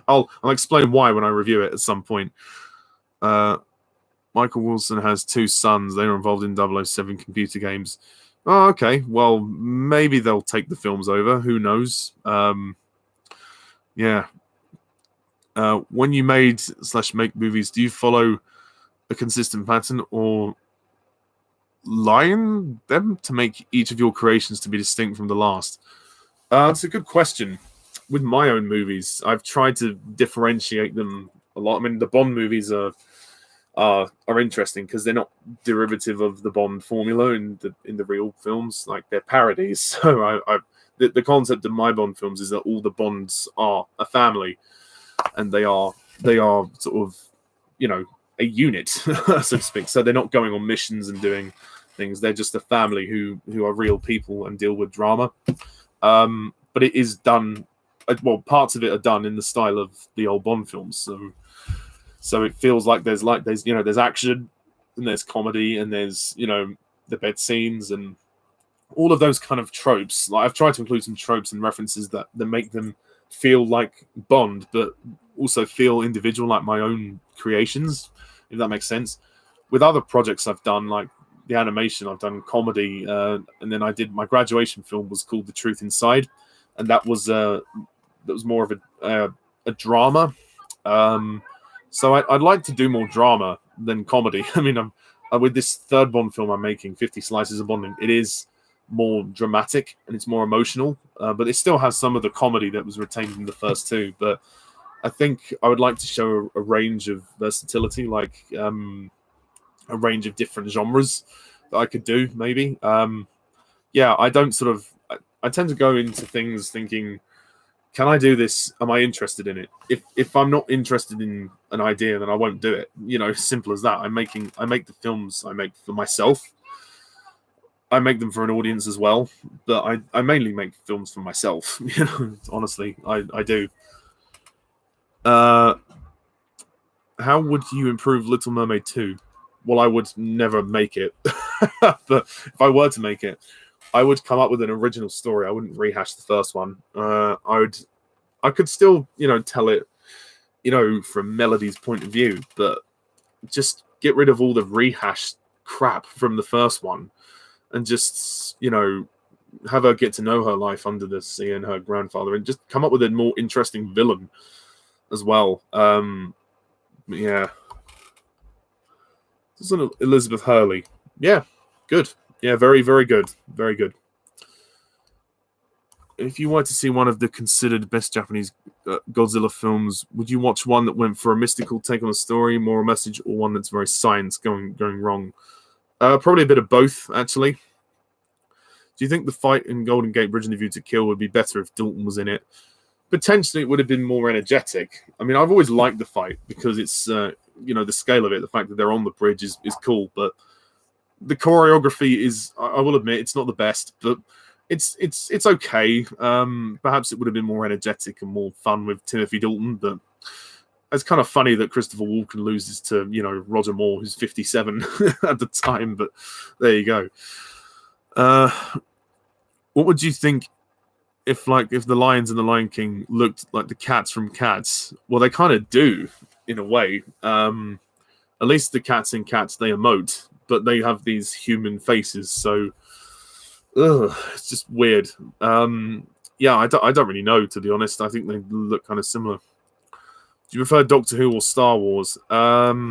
I'll explain why when I review it at some point. Michael Wilson has 2 sons. They were involved in 007 computer games. Oh, okay. Well, maybe they'll take the films over. Who knows? Yeah. When you make movies, do you follow a consistent pattern or line them to make each of your creations to be distinct from the last? It's a good question. With my own movies, I've tried to differentiate them a lot. I mean, the Bond movies are interesting because they're not derivative of the Bond formula in the real films. Like, they're parodies. So the concept of my Bond films is that all the Bonds are a family, and they are sort of, you know, a unit, so to speak. So they're not going on missions and doing things. They're just a family who are real people and deal with drama. But it is done. Well, parts of it are done in the style of the old Bond films. So it feels like there's action, and there's comedy, and there's, you know, the bed scenes and all of those kind of tropes. Like, I've tried to include some tropes and references that make them feel like Bond, but also feel individual, like my own creations, if that makes sense. With other projects I've done, like the animation, I've done comedy, and then I did my graduation film was called The Truth Inside, and that was more of a drama. So I'd like to do more drama than comedy. I mean, I'm with this third Bond film I'm making, 50 Slices of Bonding. It is more dramatic and it's more emotional, but it still has some of the comedy that was retained in the first two. But I think I would like to show a range of versatility, like a range of different genres that I could do, maybe. Yeah, I don't sort of... I tend to go into things thinking, can I do this? Am I interested in it? If I'm not interested in an idea, then I won't do it. You know, simple as that. I make the films I make for myself. I make them for an audience as well, but I mainly make films for myself. You know, honestly, I do. How would you improve Little Mermaid 2? Well, I would never make it. But if I were to make it, I would come up with an original story. I wouldn't rehash the first one. I could still, you know, tell it, you know, from Melody's point of view, but just get rid of all the rehashed crap from the first one, and just, you know, have her get to know her life under the sea and her grandfather, and just come up with a more interesting villain as well. Yeah. This is Elizabeth Hurley. Yeah, good. Yeah, very, very good. Very good. If you were to see one of the considered best Japanese Godzilla films, would you watch one that went for a mystical take on a story, moral message, or one that's very science going wrong? Probably a bit of both, actually. Do you think the fight in Golden Gate Bridge in The View to Kill would be better if Dalton was in it? Potentially, it would have been more energetic. I mean, I've always liked the fight because it's, the scale of it, the fact that they're on the bridge is cool, but the choreography is, I will admit, it's not the best, but it's okay. Perhaps it would have been more energetic and more fun with Timothy Dalton, but it's kind of funny that Christopher Walken loses to, Roger Moore, who's 57 at the time, but there you go. What would you think if the lions in the Lion King looked like the cats from Cats? Well, they kind of do, in a way. At least the cats in Cats, they emote, but they have these human faces, so it's just weird. Yeah, I don't really know, to be honest. I think they look kind of similar. Do you prefer Doctor Who or Star Wars? It's a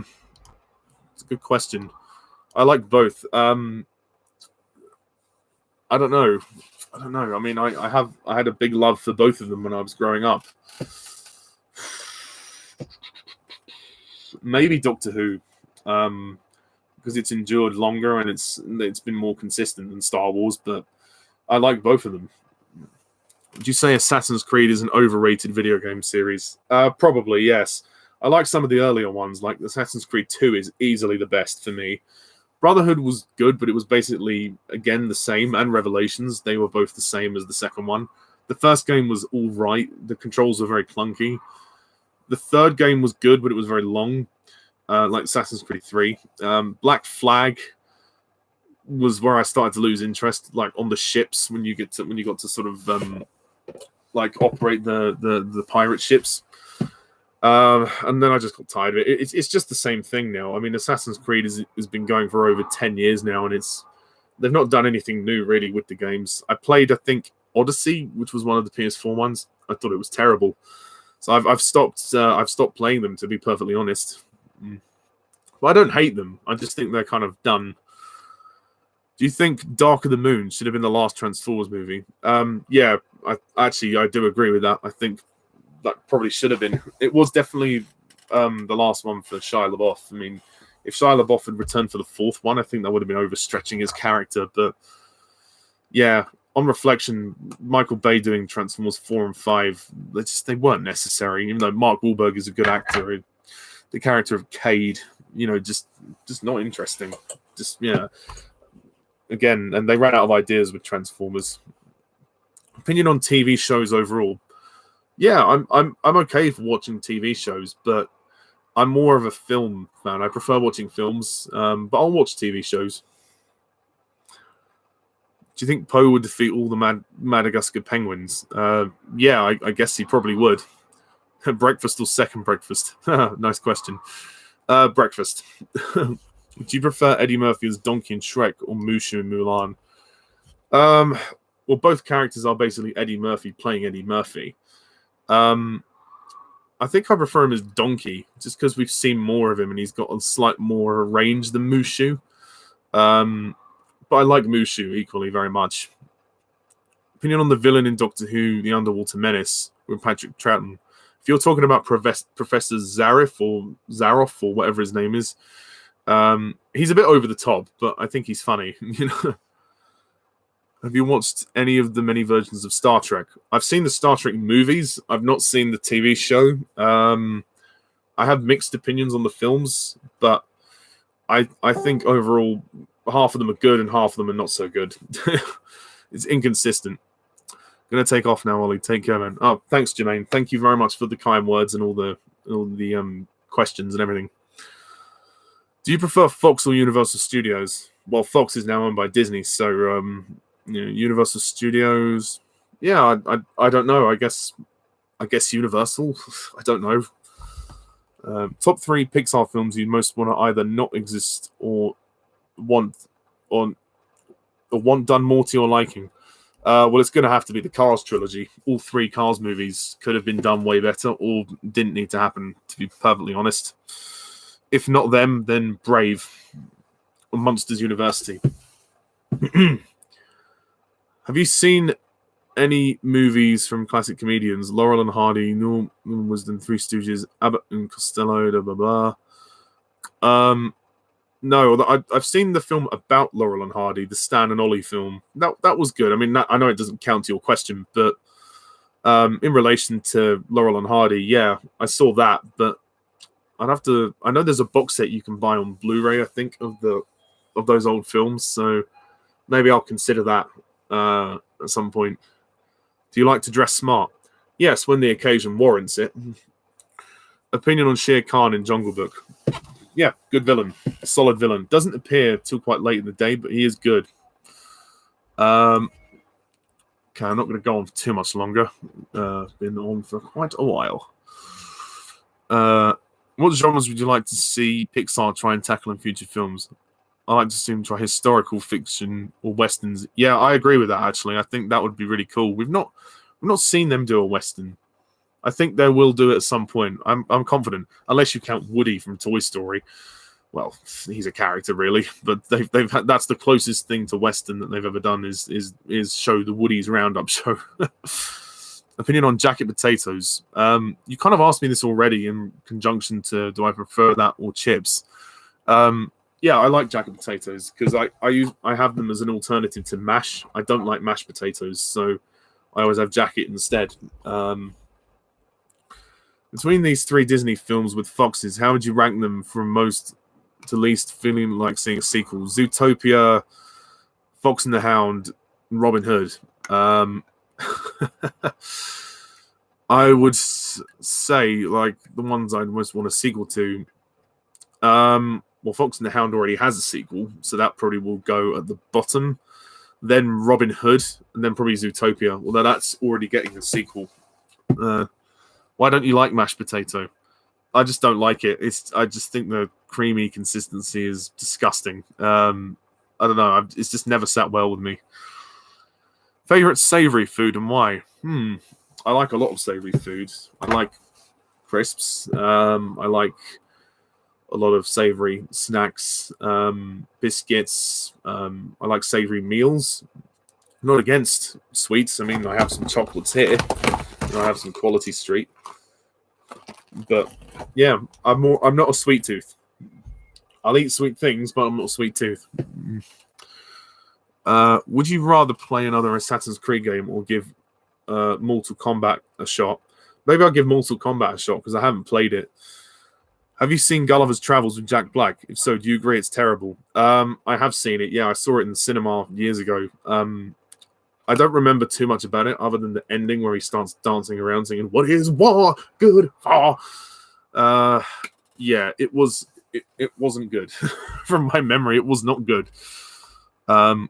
good question. I like both. I don't know. I mean, I had a big love for both of them when I was growing up. Maybe Doctor Who, because it's endured longer and it's been more consistent than Star Wars. But I like both of them. Would you say Assassin's Creed is an overrated video game series? Probably, yes. I like some of the earlier ones, like Assassin's Creed 2 is easily the best for me. Brotherhood was good, but it was basically, again, the same, and Revelations. They were both the same as the second one. The first game was all right. The controls were very clunky. The third game was good, but it was very long, like Assassin's Creed 3. Black Flag was where I started to lose interest, like on the ships when you got to sort of operate the pirate ships. And then I just got tired of it. It's just the same thing now. I mean, Assassin's Creed has been going for over 10 years now, and they've not done anything new really with the games. I played, I think, Odyssey, which was one of the PS4 ones. I thought it was terrible, so I've stopped playing them, to be perfectly honest. But I don't hate them. I just think they're kind of done. Do you think Dark of the Moon should have been the last Transformers movie? Yeah, I do agree with that. I think that probably should have been. It was definitely the last one for Shia LaBeouf. I mean, if Shia LaBeouf had returned for the fourth one, I think that would have been overstretching his character. But yeah, on reflection, Michael Bay doing Transformers 4 and 5, they weren't necessary. Even though Mark Wahlberg is a good actor, the character of Cade, just not interesting. Just yeah. Again, and they ran out of ideas with Transformers. Opinion on TV shows overall. Yeah, I'm okay for watching TV shows, but I'm more of a film fan. I prefer watching films, but I'll watch TV shows. Do you think Poe would defeat all the Madagascar penguins? Yeah, I guess he probably would. Breakfast or second breakfast? Nice question. Breakfast. Do you prefer Eddie Murphy as Donkey in Shrek or Mushu in Mulan? Well, both characters are basically Eddie Murphy playing Eddie Murphy. I think I prefer him as Donkey, just because we've seen more of him and he's got a slight more range than Mushu. But I like Mushu equally very much. Opinion on the villain in Doctor Who, The Underwater Menace, with Patrick Troughton. If you're talking about Professor Zaroff or whatever his name is, he's a bit over the top, but I think he's funny. Have you watched any of the many versions of Star Trek? I've seen the Star Trek movies. I've not seen the TV show. I have mixed opinions on the films, but I think overall half of them are good and half of them are not so good. It's inconsistent. Gonna take off now, Ollie. Take care, man. Oh, thanks, Jermaine. Thank you very much for the kind words and all the questions and everything. Do you prefer Fox or Universal Studios? Well, Fox is now owned by Disney, so Universal Studios. Yeah, I don't know. I guess Universal. I don't know. Top 3 Pixar films you'd most want to either not exist or want done more to your liking. Well, it's going to have to be the Cars trilogy. All 3 Cars movies could have been done way better or didn't need to happen, to be perfectly honest. If not them, then Brave. Monsters University. Have you seen any movies from classic comedians? Laurel and Hardy, Norman Wisdom, Three Stooges, Abbott and Costello, blah, blah, blah. No, I've seen the film about Laurel and Hardy, the Stan and Ollie film. That was good. I mean, I know it doesn't count to your question, but in relation to Laurel and Hardy, yeah, I saw that, but I know there's a box set you can buy on Blu-ray, I think, of those old films, so maybe I'll consider that at some point. Do you like to dress smart? Yes, when the occasion warrants it. Opinion on Shere Khan in Jungle Book. Yeah, good villain. Solid villain. Doesn't appear till quite late in the day, but he is good. Okay, I'm not going to go on for too much longer. Been on for quite a while. What genres would you like to see Pixar try and tackle in future films? I like to see them try historical fiction or westerns. Yeah, I agree with that, actually. I think that would be really cool. We've not seen them do a western. I think they will do it at some point. I'm confident, unless you count Woody from Toy Story. Well, he's a character, really, but they've had, that's the closest thing to western that they've ever done is show the Woody's Roundup show. Opinion on jacket potatoes. You kind of asked me this already in conjunction to do I prefer that or chips. Yeah, I like jacket potatoes because I have them as an alternative to mash. I don't like mashed potatoes, so I always have jacket instead. Between these three Disney films with foxes, how would you rank them from most to least, feeling like seeing a sequel? Zootopia, Fox and the Hound, and Robin Hood. I would say, like, the ones I'd most want a sequel to. Well, Fox and the Hound already has a sequel, so that probably will go at the bottom. Then Robin Hood, and then probably Zootopia, although that's already getting a sequel. Why don't you like mashed potato? I just don't like it. I just think the creamy consistency is disgusting. I don't know. It's just never sat well with me. Favorite savory food and why? I like a lot of savory food. I like crisps. I like a lot of savory snacks, biscuits. I like savory meals. I'm not against sweets. I mean, I have some chocolates here, and I have some Quality Street. But yeah, I'm not a sweet tooth. I'll eat sweet things, but I'm not a sweet tooth. Would you rather play another Assassin's Creed game or give Mortal Kombat a shot? Maybe I'll give Mortal Kombat a shot because I haven't played it. Have you seen Gulliver's Travels with Jack Black? If so, do you agree it's terrible? I have seen it. Yeah, I saw it in the cinema years ago. I don't remember too much about it other than the ending where he starts dancing around singing, "What is war good for?" Yeah, it wasn't good. From my memory, it was not good. Are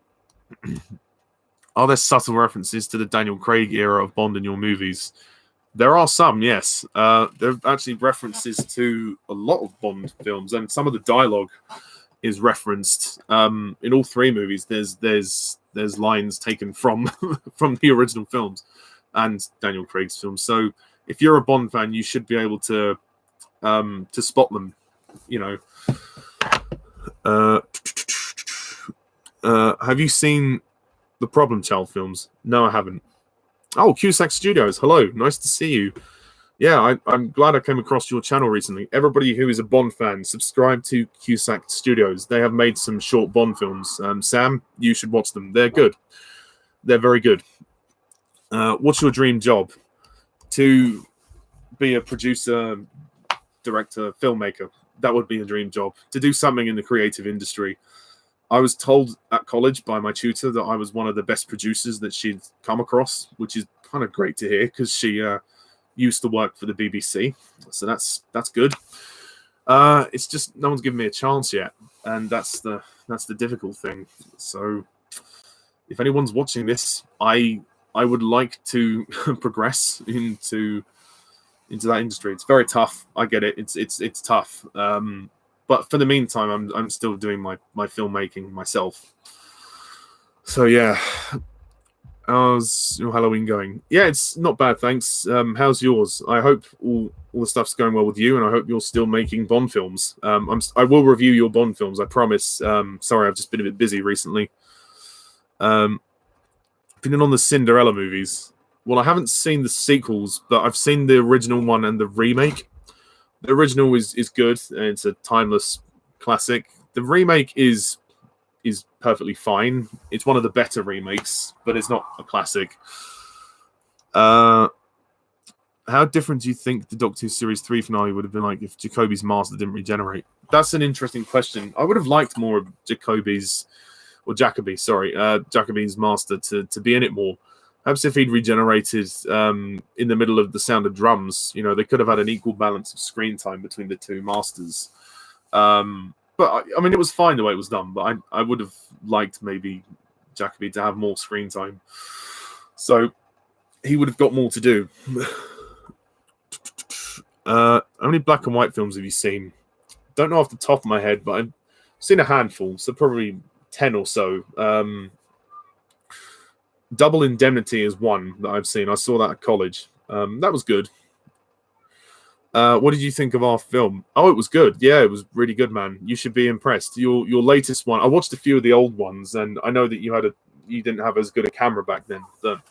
there subtle references to the Daniel Craig era of Bond in your movies? There are some, yes. There are actually references to a lot of Bond films, and some of the dialogue is referenced in all three movies. There's lines taken from from the original films and Daniel Craig's films. So if you're a Bond fan, you should be able to spot them. You know. Have you seen the Problem Child films? No, I haven't. Oh, Cusack Studios. Hello, nice to see you. Yeah, I'm glad I came across your channel recently. Everybody who is a Bond fan, subscribe to Cusack Studios. They have made some short Bond films. Sam, you should watch them. They're good. They're very good. What's your dream job? To be a producer, director, filmmaker. That would be a dream job. To do something in the creative industry. I was told at college by my tutor that I was one of the best producers that she'd come across, which is kind of great to hear because she used to work for the BBC, so that's good. It's just no one's given me a chance yet, and that's the difficult thing. So if anyone's watching this, I would like to progress into that industry. It's very tough. I get it. It's tough. But for the meantime, I'm still doing my filmmaking myself. So yeah. How's your Halloween going? Yeah, it's not bad, thanks. How's yours? I hope all all the stuff's going well with you, and I hope you're still making Bond films. I will review your Bond films, I promise. Sorry, I've just been a bit busy recently. Opinion on the Cinderella movies. Well, I haven't seen the sequels, but I've seen the original one and the remake. The original is good, and it's a timeless classic. The remake is perfectly fine. It's one of the better remakes, but it's not a classic. How different do you think the Doctor Who Series 3 finale would have been like if Jacoby's master didn't regenerate? That's an interesting question. I would have liked more of Jacoby's master to be in it more. Perhaps if he'd regenerated in the middle of The Sound of Drums, they could have had an equal balance of screen time between the two masters. But I mean, it was fine the way it was done, but I would have liked maybe Jacoby to have more screen time. So he would have got more to do. How many black and white films have you seen? Don't know off the top of my head, but I've seen a handful, so probably 10 or so. Double Indemnity is one that I've seen. I saw that at college. That was good. What did you think of our film? Oh, it was good. Yeah, it was really good, man. You should be impressed. Your latest one. I watched a few of the old ones, and I know that you didn't have as good a camera back then. But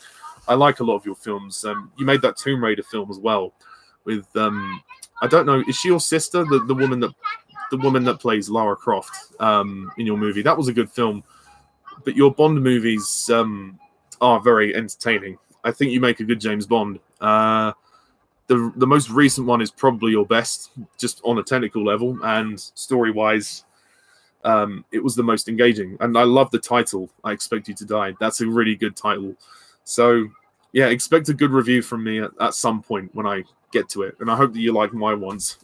I like a lot of your films. You made that Tomb Raider film as well. With I don't know, is she your sister? The woman that plays Lara Croft in your movie. That was a good film. But your Bond movies are very entertaining. I think you make a good James Bond. The most recent one is probably your best, just on a technical level, and story-wise, it was the most engaging. And I love the title, I Expect You to Die. That's a really good title. So, yeah, expect a good review from me at some point when I get to it. And I hope that you like my ones.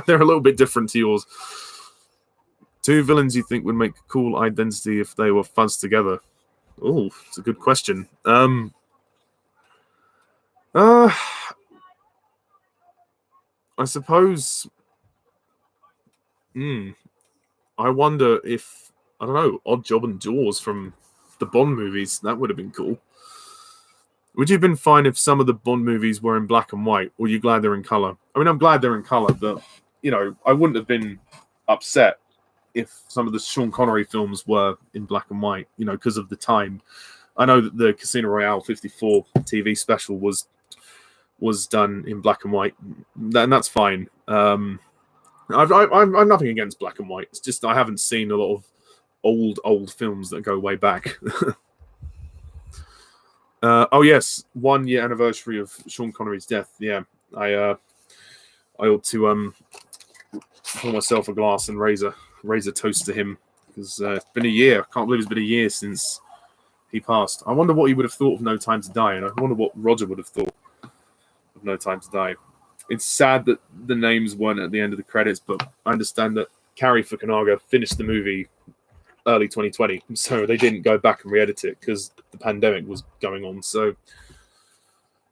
They're a little bit different to yours. 2 villains you think would make a cool identity if they were fuzzed together? Oh, it's a good question. I suppose. I wonder if, I don't know, Odd Job and Jaws from the Bond movies. That would have been cool. Would you have been fine if some of the Bond movies were in black and white? Or are you glad they're in color? I mean, I'm glad they're in color, but I wouldn't have been upset if some of the Sean Connery films were in black and white, because of the time. I know that the Casino Royale 54 TV special was done in black and white, and that's fine. I'm nothing against black and white. It's just I haven't seen a lot of old films that go way back. Oh yes, 1 year anniversary of Sean Connery's death. Yeah, I ought to pour myself a glass and raise a toast to him, because it's been a year. I can't believe it's been a year since he passed. I wonder what he would have thought of No Time to Die, and I wonder what Roger would have thought of No Time to Die. It's sad that the names weren't at the end of the credits, but I understand that Cary Fukunaga finished the movie early 2020, so they didn't go back and re-edit it because the pandemic was going on. So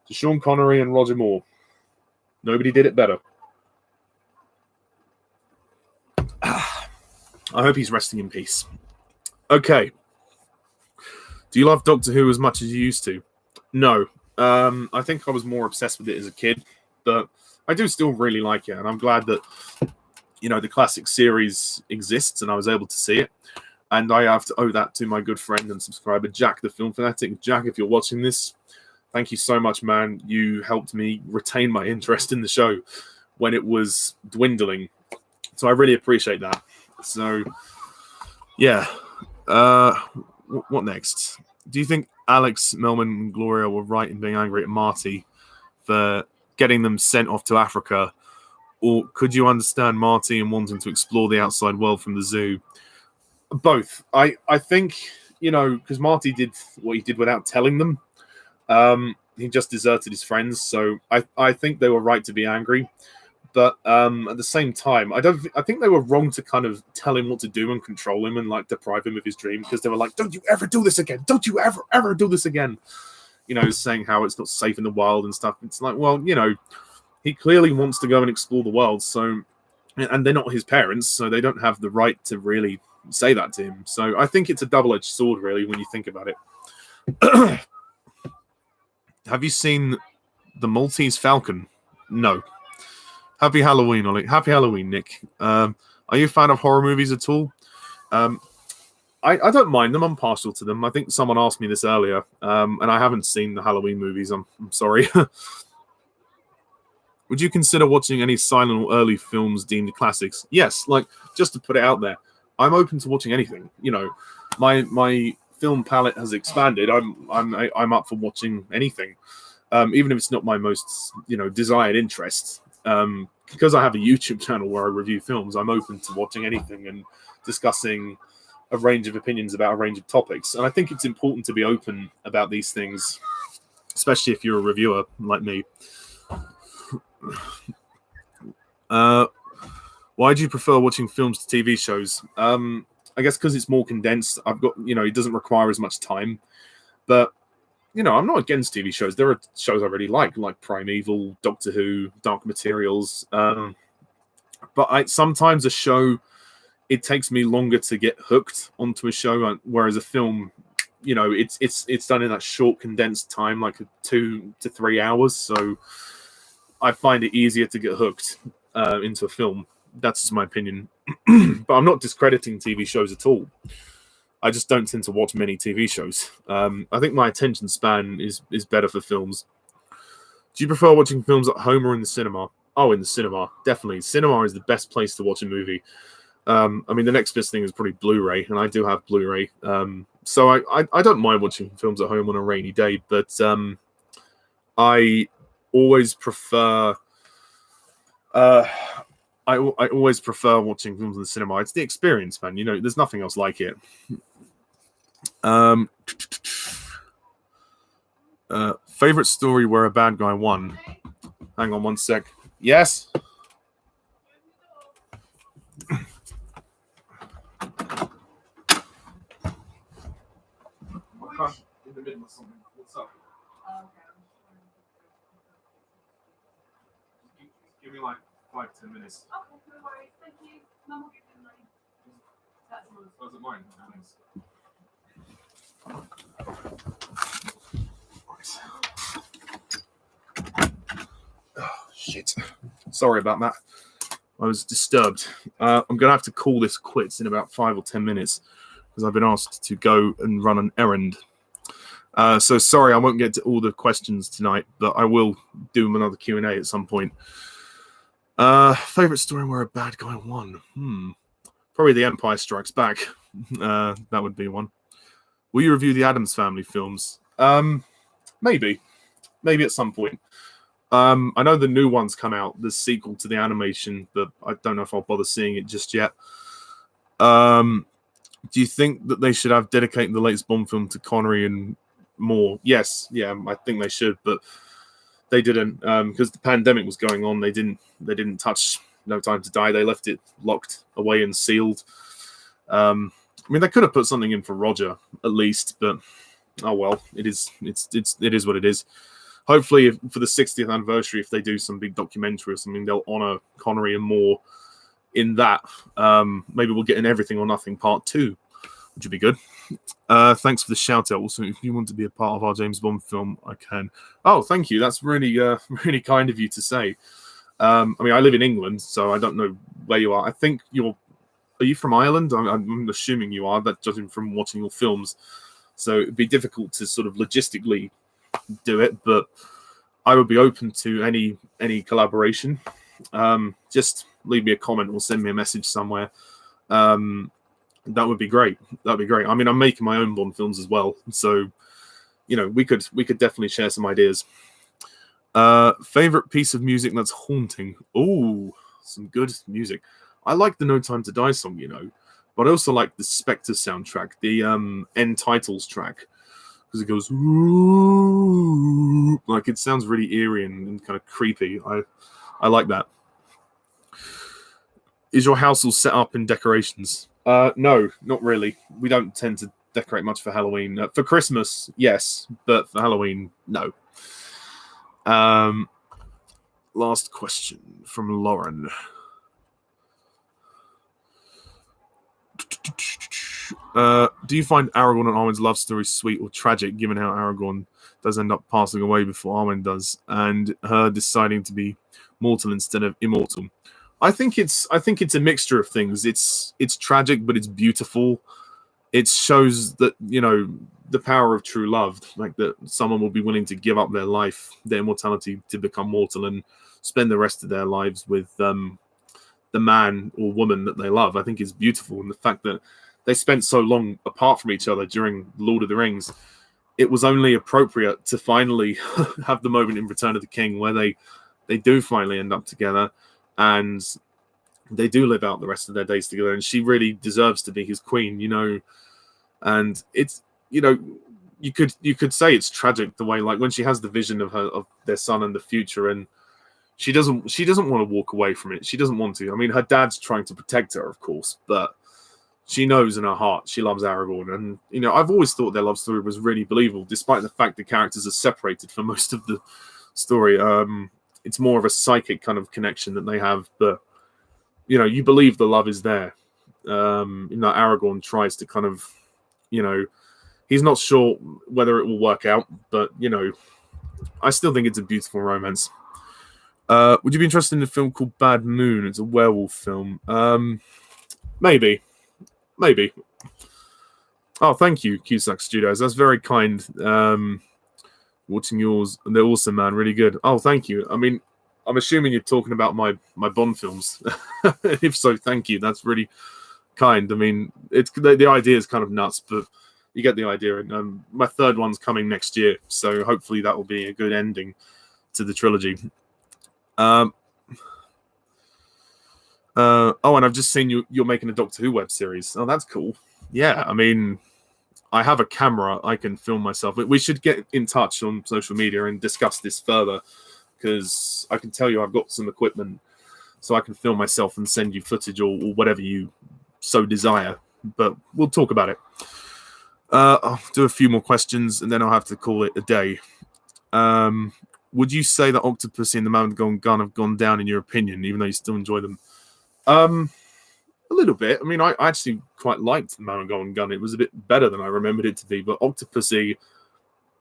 to Sean Connery and Roger Moore, nobody did it better. I hope he's resting in peace. Okay. Do you love Doctor Who as much as you used to? No. I think I was more obsessed with it as a kid, but I do still really like it, and I'm glad that the classic series exists and I was able to see it. And I have to owe that to my good friend and subscriber, Jack, the Film Fanatic. Jack, if you're watching this, thank you so much, man. You helped me retain my interest in the show when it was dwindling. So I really appreciate that. So, yeah. What next? Do you think Alex, Melman, and Gloria were right in being angry at Marty for getting them sent off to Africa? Or could you understand Marty and wanting to explore the outside world from the zoo? Both. I think, because Marty did what he did without telling them. He just deserted his friends. So I think they were right to be angry. But at the same time, I think they were wrong to kind of tell him what to do and control him and deprive him of his dream, because they were like, "Don't you ever do this again! Don't you ever do this again!" Saying how it's not safe in the wild and stuff. It's like, well, he clearly wants to go and explore the world. So, and they're not his parents, so they don't have the right to really say that to him. So I think it's a double-edged sword, really, when you think about it. Have you seen The Maltese Falcon? No. Happy Halloween, Ollie. Happy Halloween, Nick. Are you a fan of horror movies at all? I don't mind them. I'm partial to them. I think someone asked me this earlier, and I haven't seen the Halloween movies. I'm sorry. Would you consider watching any silent or early films deemed classics? Yes, like, just to put it out there, I'm open to watching anything. You know, my film palette has expanded. I'm up for watching anything, even if it's not my most desired interest. Because I have a YouTube channel where I review films, I'm open to watching anything and discussing a range of opinions about a range of topics. And I think it's important to be open about these things, especially if you're a reviewer like me. Why do you prefer watching films to TV shows? I guess because it's more condensed. I've got, it doesn't require as much time. But, I'm not against TV shows. There are shows I really like Primeval, Doctor Who, Dark Materials. But sometimes a show, it takes me longer to get hooked onto a show, whereas a film, it's done in that short, condensed time, like 2 to 3 hours. So I find it easier to get hooked into a film. That's just my opinion. But I'm not discrediting TV shows at all. I just don't tend to watch many TV shows. I think my attention span is better for films. Do you prefer watching films at home or in the cinema? Oh, in the cinema, definitely. Cinema is the best place to watch a movie. The next best thing is probably Blu-ray, and I do have Blu-ray. So I don't mind watching films at home on a rainy day, but I always prefer I always prefer watching films in the cinema. It's the experience, man. There's nothing else like it. Favorite story where a bad guy won? Hang on one sec. Yes. In the middle of something. What's up? Give me like 5-10 minutes. Okay, no worries. Thank you. Mum will give you money. That's mine. Oh, is it mine? Thanks. Oh, shit. Sorry about that. I was disturbed. I'm going to have to call this quits in about 5 or 10 minutes because I've been asked to go and run an errand. So sorry, I won't get to all the questions tonight, but I will do another Q&A at some point. Favorite story where a bad guy won? Probably The Empire Strikes Back. That would be one. Will you review the Addams Family films? Maybe at some point. I know the new one's come out, the sequel to the animation, but I don't know if I'll bother seeing it just yet. Do you think that they should have dedicated the latest Bond film to Connery and more? Yes, yeah, I think they should, but they didn't, because the pandemic was going on. They didn't touch No Time to Die. They left it locked away and sealed. They could have put something in for Roger at least, but oh well. It is what it is. Hopefully, for the 60th anniversary, if they do some big documentary or something, they'll honor Connery and more in that. Maybe we'll get an Everything or Nothing Part 2, which would be good. Thanks for the shout out. Also, if you want to be a part of our James Bond film, I can. Oh, thank you. That's really, really kind of you to say. I live in England, so I don't know where you are. I think are you from Ireland? I'm assuming you are, that judging from watching your films. So it'd be difficult to sort of logistically do it, but I would be open to any collaboration. Just leave me a comment or send me a message somewhere. That would be great. That'd be great. I'm making my own Bond films as well, so we could definitely share some ideas. Favorite piece of music that's haunting? Oh, some good music. I like the No Time to Die song, but I also like the Spectre soundtrack, the end titles track, because it goes ooh, like it sounds really eerie and kind of creepy. I like that. Is your house all set up in decorations? No, not really. We don't tend to decorate much for Halloween. For Christmas, yes, but for Halloween, no. Last question from Lauren. Do you find Aragorn and Arwen's love story sweet or tragic, given how Aragorn does end up passing away before Arwen does, and her deciding to be mortal instead of immortal. I think it's a mixture of things. It's tragic, but it's beautiful. It shows that, you know, the power of true love, like that someone will be willing to give up their life, their immortality, to become mortal and spend the rest of their lives with the man or woman that they love. I think is beautiful, and the fact that they spent so long apart from each other during Lord of the Rings, it was only appropriate to finally have the moment in Return of the King where they do finally end up together, and they do live out the rest of their days together. And she really deserves to be his queen, you know. And it's, you know, you could say it's tragic the way, like, when she has the vision of their son and the future, and she doesn't want to walk away from it. She doesn't want to. I mean, her dad's trying to protect her, of course, but she knows in her heart she loves Aragorn. And, you know, I've always thought their love story was really believable, despite the fact the characters are separated for most of the story. It's more of a psychic kind of connection that they have, but, you know, you believe the love is there. You know, Aragorn tries to kind of, you know, he's not sure whether it will work out, but, you know, I still think it's a beautiful romance. Would you be interested in a film called Bad Moon? It's a werewolf film. Maybe. Oh, thank you, Cusack Studios. That's very kind. Watching yours, and they're awesome, man. Really good. Oh, thank you. I mean, I'm assuming you're talking about my Bond films. If so, thank you. That's really kind. I mean, it's the idea is kind of nuts, but you get the idea. And my third one's coming next year, so hopefully that will be a good ending to the trilogy. Oh, and I've just seen you're making a Doctor Who web series. Oh, that's cool. Yeah, I mean, I have a camera. I can film myself. We should get in touch on social media and discuss this further, because I can tell you I've got some equipment, so I can film myself and send you footage or whatever you so desire. But we'll talk about it. I'll do a few more questions, and then I'll have to call it a day. Would you say that Octopussy and the Man with the Golden Gun have gone down in your opinion, even though you still enjoy them? A little bit. I mean, I actually quite liked the Man with the Golden Gun. It was a bit better than I remembered it to be. But Octopussy,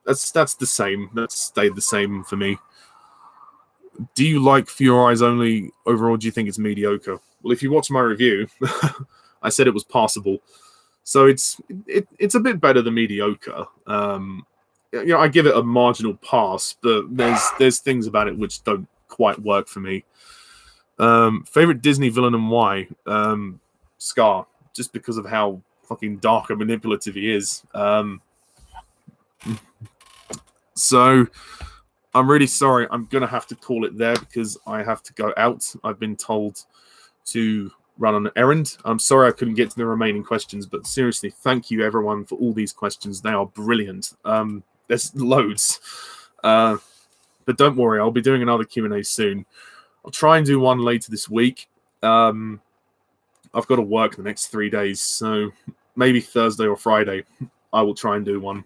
that's the same. That's stayed the same for me. Do you like For Your Eyes Only overall? Do you think it's mediocre? Well, if you watch my review, I said it was passable. So it's a bit better than mediocre. You know, I give it a marginal pass, but there's things about it which don't quite work for me. Favorite Disney villain and why? Scar, just because of how fucking dark and manipulative he is. So I'm really sorry. I'm gonna have to call it there because I have to go out. I've been told to run on an errand. I'm sorry I couldn't get to the remaining questions, but seriously, thank you everyone for all these questions. They are brilliant. There's loads. But don't worry, I'll be doing another Q&A soon. I'll try and do one later this week. I've got to work the next 3 days, so maybe Thursday or Friday I will try and do one.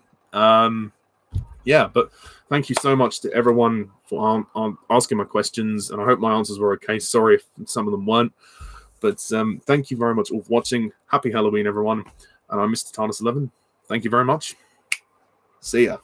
Yeah, but thank you so much to everyone for asking my questions, and I hope my answers were okay. Sorry if some of them weren't. But thank you very much all for watching. Happy Halloween, everyone. And I'm Mr. Tarnus11. Thank you very much. See ya.